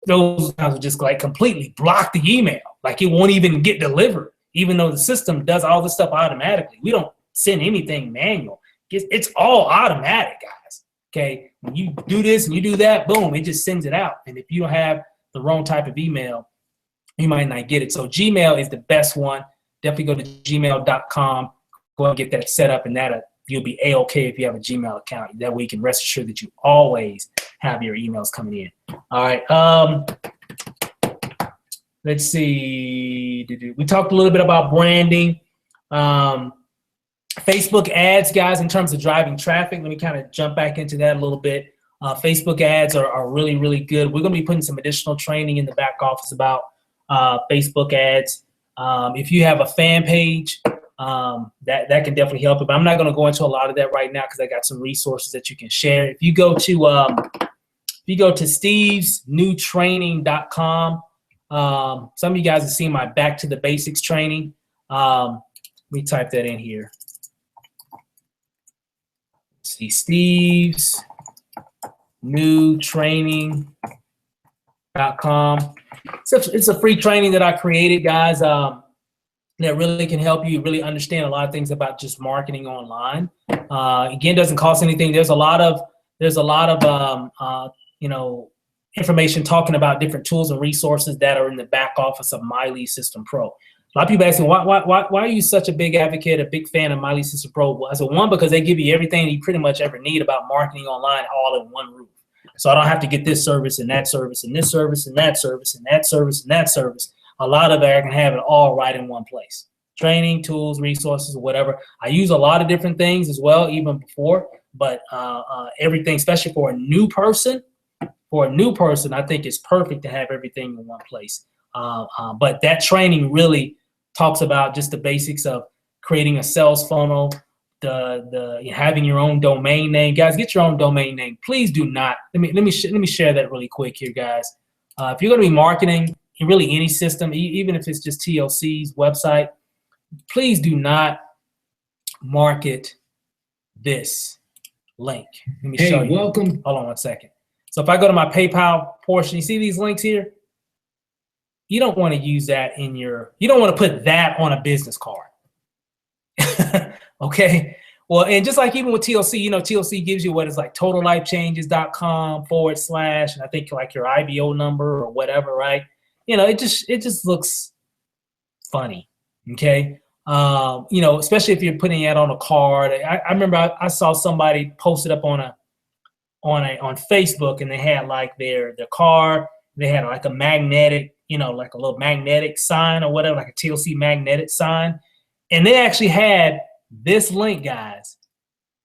will just like completely block the email. Like it won't even get delivered, even though the system does all this stuff automatically. We don't send anything manual. It's all automatic, guys. Okay, when you do this and you do that, boom, it just sends it out. And if you don't have the wrong type of email, you might not get it. So Gmail is the best one. Definitely go to gmail.com. Go and get that set up, and you'll be A-okay if you have a Gmail account. That way you can rest assured that you always have your emails coming in. All right. Let's see. We talked a little bit about branding. Facebook ads, guys, in terms of driving traffic. Let me kind of jump back into that a little bit. Facebook ads are really, really good. We're going to be putting some additional training in the back office about Facebook ads. If you have a fan page, that can definitely help it. But I'm not going to go into a lot of that right now because I got some resources that you can share. If you go to stevesnewtraining.com, some of you guys have seen my Back to the Basics training. Let me type that in here. See, stevesnewtraining.com. It's a free training that I created, guys, that really can help you really understand a lot of things about just marketing online. Again, doesn't cost anything. There's a lot of information talking about different tools and resources that are in the back office of My Lead System Pro. A lot of people asking, why are you such a big advocate, a big fan of My Lead System Pro? Well, I said, one, because they give you everything you pretty much ever need about marketing online all in one roof. So I don't have to get this service and that service and this service and that service and that service and that service. A lot of it, I can have it all right in one place. Training, tools, resources, whatever. I use a lot of different things as well, even before, but everything, especially for a new person, I think it's perfect to have everything in one place. But that training really talks about just the basics of creating a sales funnel, the having your own domain name. Guys, get your own domain name. Please do not. Let me share that really quick here, guys. If you're going to be marketing in really any system, even if it's just TLC's website, please do not market this link. Let me show you. Welcome. Hold on one second. So if I go to my PayPal portion, you see these links here? You don't want to use that you don't want to put that on a business card. Okay. Well, and just like even with TLC, TLC gives you what is like totallifechanges.com / and I think like your IBO number or whatever, right? It just looks funny. Okay. Especially if you're putting it on a card. I remember I saw somebody posted up on Facebook, and they had like their car, they had like a magnetic, like a little magnetic sign or whatever, like a TLC magnetic sign. And they actually had this link, guys,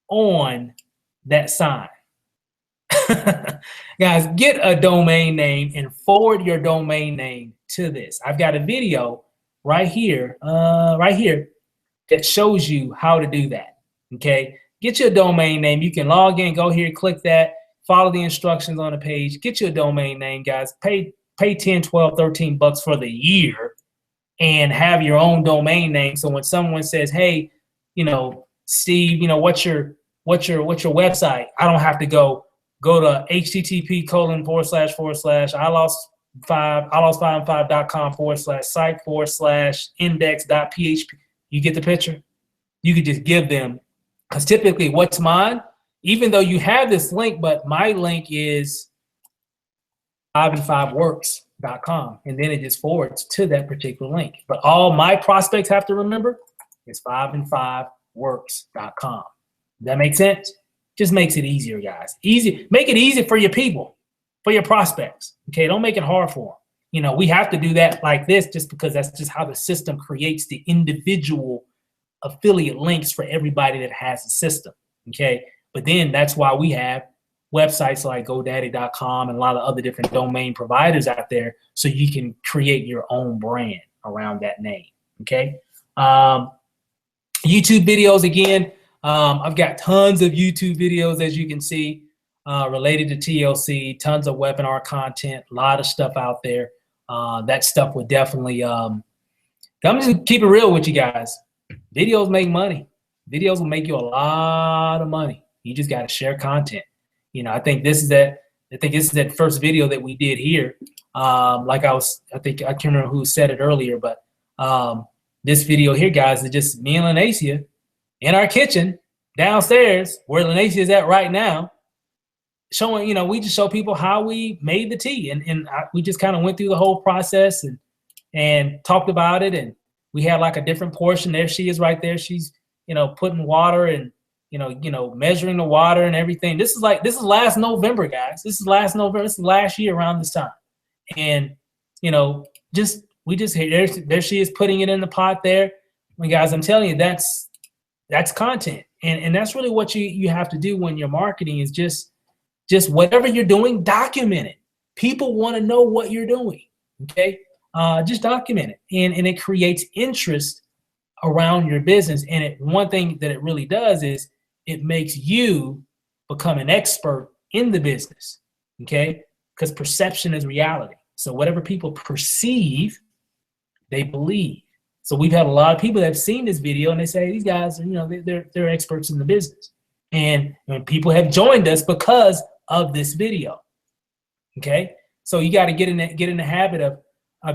on that sign. Guys, get a domain name and forward your domain name to this. I've got a video right here that shows you how to do that. Okay, get your domain name. You can log in, go here, click that, follow the instructions on the page, get your domain name, guys. Pay 10, 12, 13 bucks for the year and have your own domain name. So when someone says, hey, Steve, what's your website? I don't have to go to http://iLost5in5.com/site/index.php. You get the picture? You could just give them, because typically what's mine, even though you have this link, but my link is 5in5works.com, and then it just forwards to that particular link. But all my prospects have to remember is 5in5works.com. Does that make sense? Just makes it easier, guys. Easy. Make it easy for your people, for your prospects. Okay, don't make it hard for them. We have to do that like this just because that's just how the system creates the individual affiliate links for everybody that has a system. Okay, but then that's why we have websites like GoDaddy.com and a lot of other different domain providers out there, so you can create your own brand around that name. Okay, YouTube videos again. I've got tons of YouTube videos, as you can see, related to TLC, tons of webinar content, a lot of stuff out there. That stuff would definitely, I'm just keep it real with you guys. Videos make money. Videos will make you a lot of money. You just got to share content. You know, I think this is that first video that we did here. I can't remember who said it earlier, but this video here, guys, is just me and Lenacia in our kitchen downstairs where Lenacia is at right now, showing, we just show people how we made the tea, and we just kind of went through the whole process and talked about it. And we had like a different portion. There she is right there. She's, putting water and, measuring the water and everything. This is last November, guys. This is last year around this time. And, there she is putting it in the pot there. Guys, I'm telling you, that's content. And that's really what you have to do when you're marketing, is just whatever you're doing, document it. People want to know what you're doing. Okay. Just document it. And it creates interest around your business. And one thing that it really does is it makes you become an expert in the business. Okay. Because perception is reality. So whatever people perceive, they believe. So we've had a lot of people that have seen this video and they say, these guys, they're experts in the business. And people have joined us because of this video. Okay. So you got to get in the habit of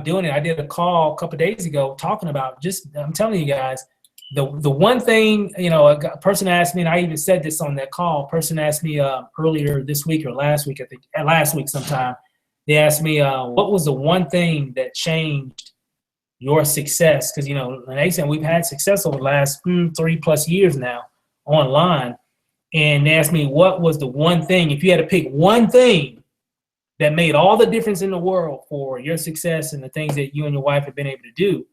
doing it. I did a call a couple of days ago talking about I'm telling you guys, the one thing, a person asked me, and I even said this on that call, a person asked me earlier this week or last week, I think last week sometime, they asked me, what was the one thing that changed your success? Because, Nathan, we've had success over the last 3+ years now online. And they asked me, what was the one thing, if you had to pick one thing that made all the difference in the world for your success and the things that you and your wife have been able to do?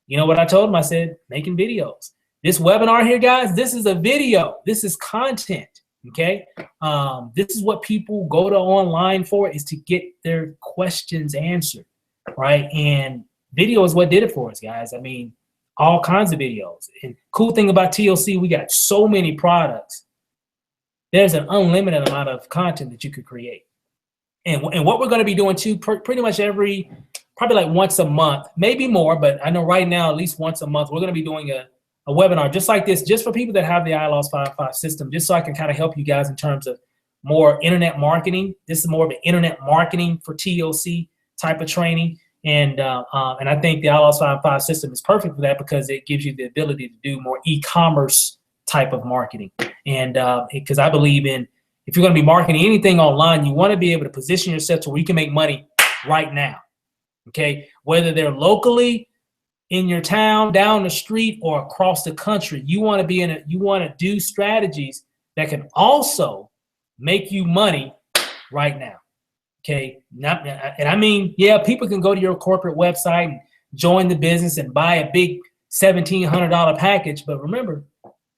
You know what I told them? I said, making videos. This webinar here, guys, this is a video. This is content, okay? This is what people go to online for, is to get their questions answered, right? And video is what did it for us, guys. I mean, all kinds of videos. And cool thing about TLC, we got so many products. There's an unlimited amount of content that you could create. And what we're going to be doing too, pretty much probably like once a month, maybe more, but I know right now at least once a month, we're going to be doing a webinar just like this, just for people that have the iLost5in5 system, just so I can kind of help you guys in terms of more internet marketing. This is more of an internet marketing for TLC type of training. And I think the iLost5in5 system is perfect for that, because it gives you the ability to do more e-commerce type of marketing. And because I believe if you're going to be marketing anything online, you want to be able to position yourself to where you can make money right now. Okay, whether they're locally in your town, down the street, or across the country, you want to do strategies that can also make you money right now. Okay, and I mean, yeah, people can go to your corporate website and join the business and buy a big $1,700 package, but remember,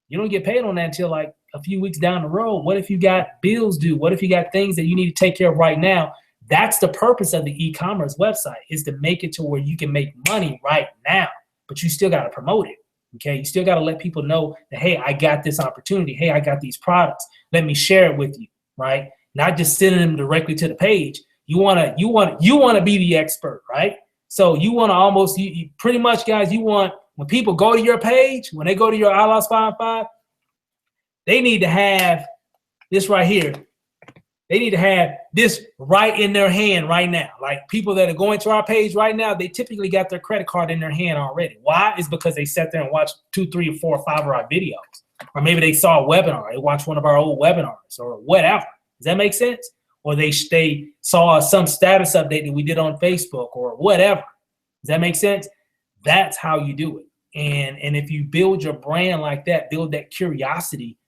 you don't get paid on that until like a few weeks down the road. What if you got bills due? What if you got things that you need to take care of right now? That's the purpose of the e-commerce website, is to make it to where you can make money right now, but you still got to promote it. Okay, you still got to let people know that, hey, I got this opportunity. Hey, I got these products. Let me share it with you, right? Not just sending them directly to the page. You want to be the expert, right? So you want to you pretty much, guys, you want, when people go to your page, when they go to your iLost5in5, they need to have this right here. They need to have this right in their hand right now. Like people that are going to our page right now, they typically got their credit card in their hand already. Why? It's because they sat there and watched 2, 3, 4, or 5 of our videos. Or maybe they saw a webinar. They watched one of our old webinars or whatever. Does that make sense? Or they saw some status update that we did on Facebook or whatever. Does that make sense? That's how you do it. And if you build your brand like that, build that curiosity,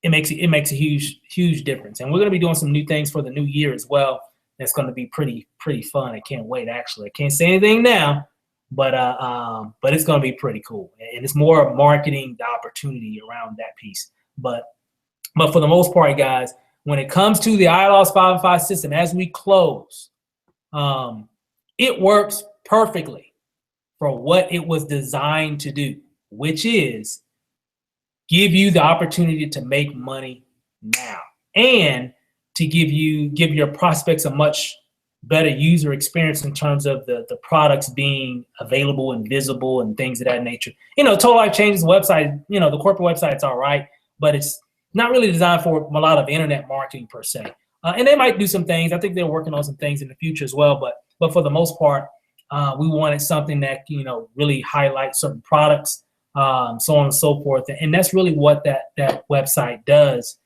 it makes a huge difference. And we're going to be doing some new things for the new year as well. That's going to be pretty fun. I can't wait. Actually, I can't say anything now, but it's going to be pretty cool. And it's more marketing the opportunity around that piece. But for the most part, guys, when it comes to the iLost5in5 system, as we close, it works perfectly for what it was designed to do, which is give you the opportunity to make money now, and to give your prospects a much better user experience in terms of the products being available and visible and things of that nature. Total Life Changes website, the corporate website's all right, but it's not really designed for a lot of internet marketing per se. And they might do some things. I think they're working on some things in the future as well, but for the most part, we wanted something that, really highlights certain products, so on and so forth. And that's really what that website does.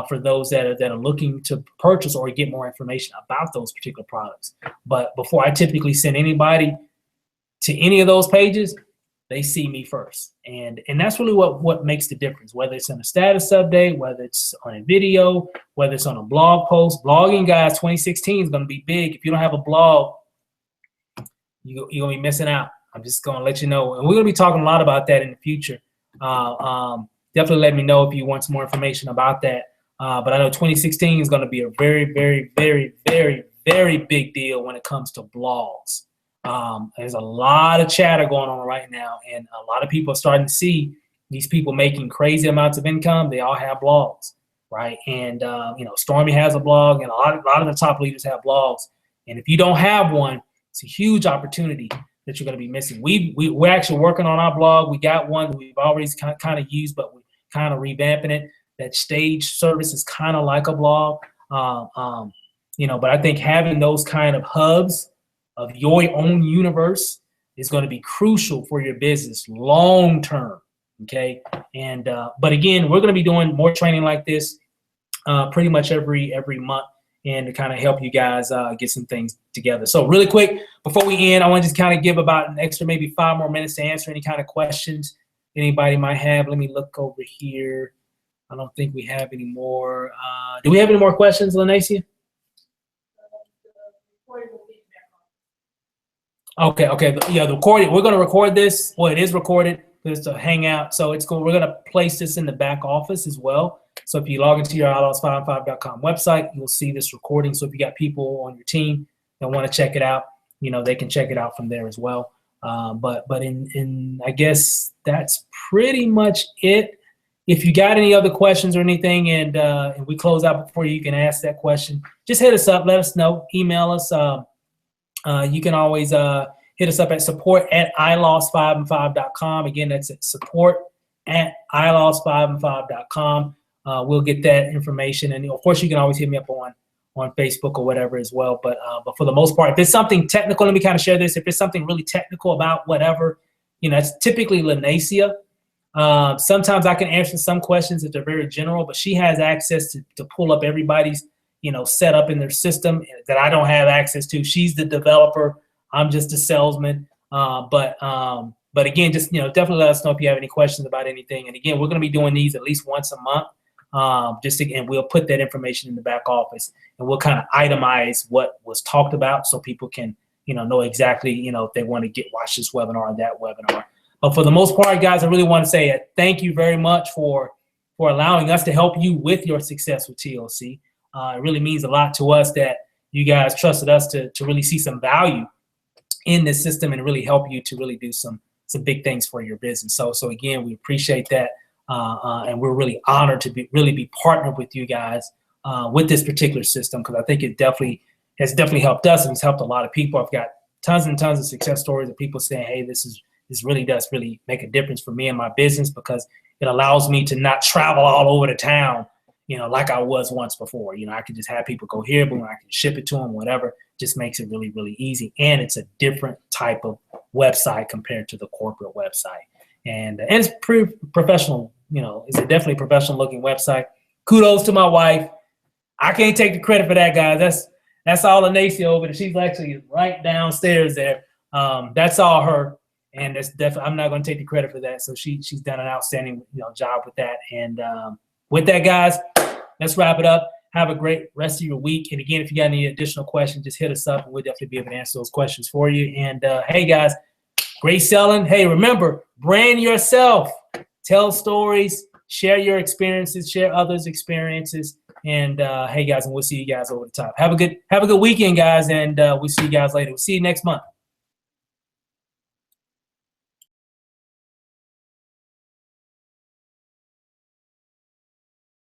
For those that are looking to purchase or get more information about those particular products. But before I typically send anybody to any of those pages, they see me first. And that's really what makes the difference, whether it's in a status update, whether it's on a video, whether it's on a blog post. Blogging, guys, 2016 is going to be big. If you don't have a blog, you're going to be missing out. I'm just going to let you know. And we're going to be talking a lot about that in the future. Definitely let me know if you want some more information about that. But I know 2016 is going to be a very, very, very, very, very big deal when it comes to blogs. There's a lot of chatter going on right now, and a lot of people are starting to see these people making crazy amounts of income. They all have blogs, right? And Stormy has a blog, and a lot of the top leaders have blogs. And if you don't have one, it's a huge opportunity that you're going to be missing. We're actually working on our blog. We got one that we've always kind of used, but we're kind of revamping it. That stage service is kind of like a blog, but I think having those kind of hubs of your own universe is going to be crucial for your business long term. Okay, and but again, we're going to be doing more training like this pretty much every month, and to kind of help you guys get some things together. So really quick before we end, I want to just kind of give about an extra maybe 5 more minutes to answer any kind of questions anybody might have. Let me look over here. I don't think we have any more. Do we have any more questions, Lanacia? Okay. Yeah, the recording. We're going to record this. Well, it is recorded. It's a hangout, so it's cool. We're going to place this in the back office as well. So if you log into your iLost5in5.com website, you'll see this recording. So if you got people on your team that want to check it out, they can check it out from there as well. But in I guess that's pretty much it. If you got any other questions or anything, and we close out before you can ask that question, just hit us up. Let us know. Email us. You can always hit us up at support@iLost5in5.com. Again, that's at support@iLost5in5.com. We'll get that information. And, of course, you can always hit me up on Facebook or whatever as well. But for the most part, if it's something technical, let me kind of share this. If it's something really technical about whatever, it's typically Lanacia. Sometimes I can answer some questions that are very general, but she has access to pull up everybody's, set up in their system that I don't have access to. She's the developer. I'm just a salesman. But again, just, definitely let us know if you have any questions about anything. And again, we're going to be doing these at least once a month. And we'll put that information in the back office, and we'll kind of itemize what was talked about so people can, know exactly, if they want to watch this webinar or that webinar. But for the most part, guys, I really want to say thank you very much for allowing us to help you with your success with TLC. It really means a lot to us that you guys trusted us to really see some value in this system and really help you to really do some big things for your business. So again, we appreciate that, and we're really honored to be partnered with you guys with this particular system, because I think it has definitely helped us, and it's helped a lot of people. I've got tons and tons of success stories of people saying, hey, this really does make a difference for me and my business, because it allows me to not travel all over the town, like I was once before. I can just have people go here, boom, I can ship it to them, whatever. Just makes it really, really easy. And it's a different type of website compared to the corporate website. And it's pretty professional, it's a definitely professional looking website. Kudos to my wife. I can't take the credit for that, guys. That's all Lanacia over there. She's actually right downstairs there. That's all her. And that's definitely, I'm not going to take the credit for that. So she's done an outstanding job with that. And with that, guys, let's wrap it up. Have a great rest of your week. And again, if you got any additional questions, just hit us up, and we'll definitely be able to answer those questions for you. And hey, guys, great selling. Hey, remember, brand yourself. Tell stories. Share your experiences. Share others' experiences. And hey, guys, and we'll see you guys over the top. Have a good weekend, guys, and we'll see you guys later. We'll see you next month.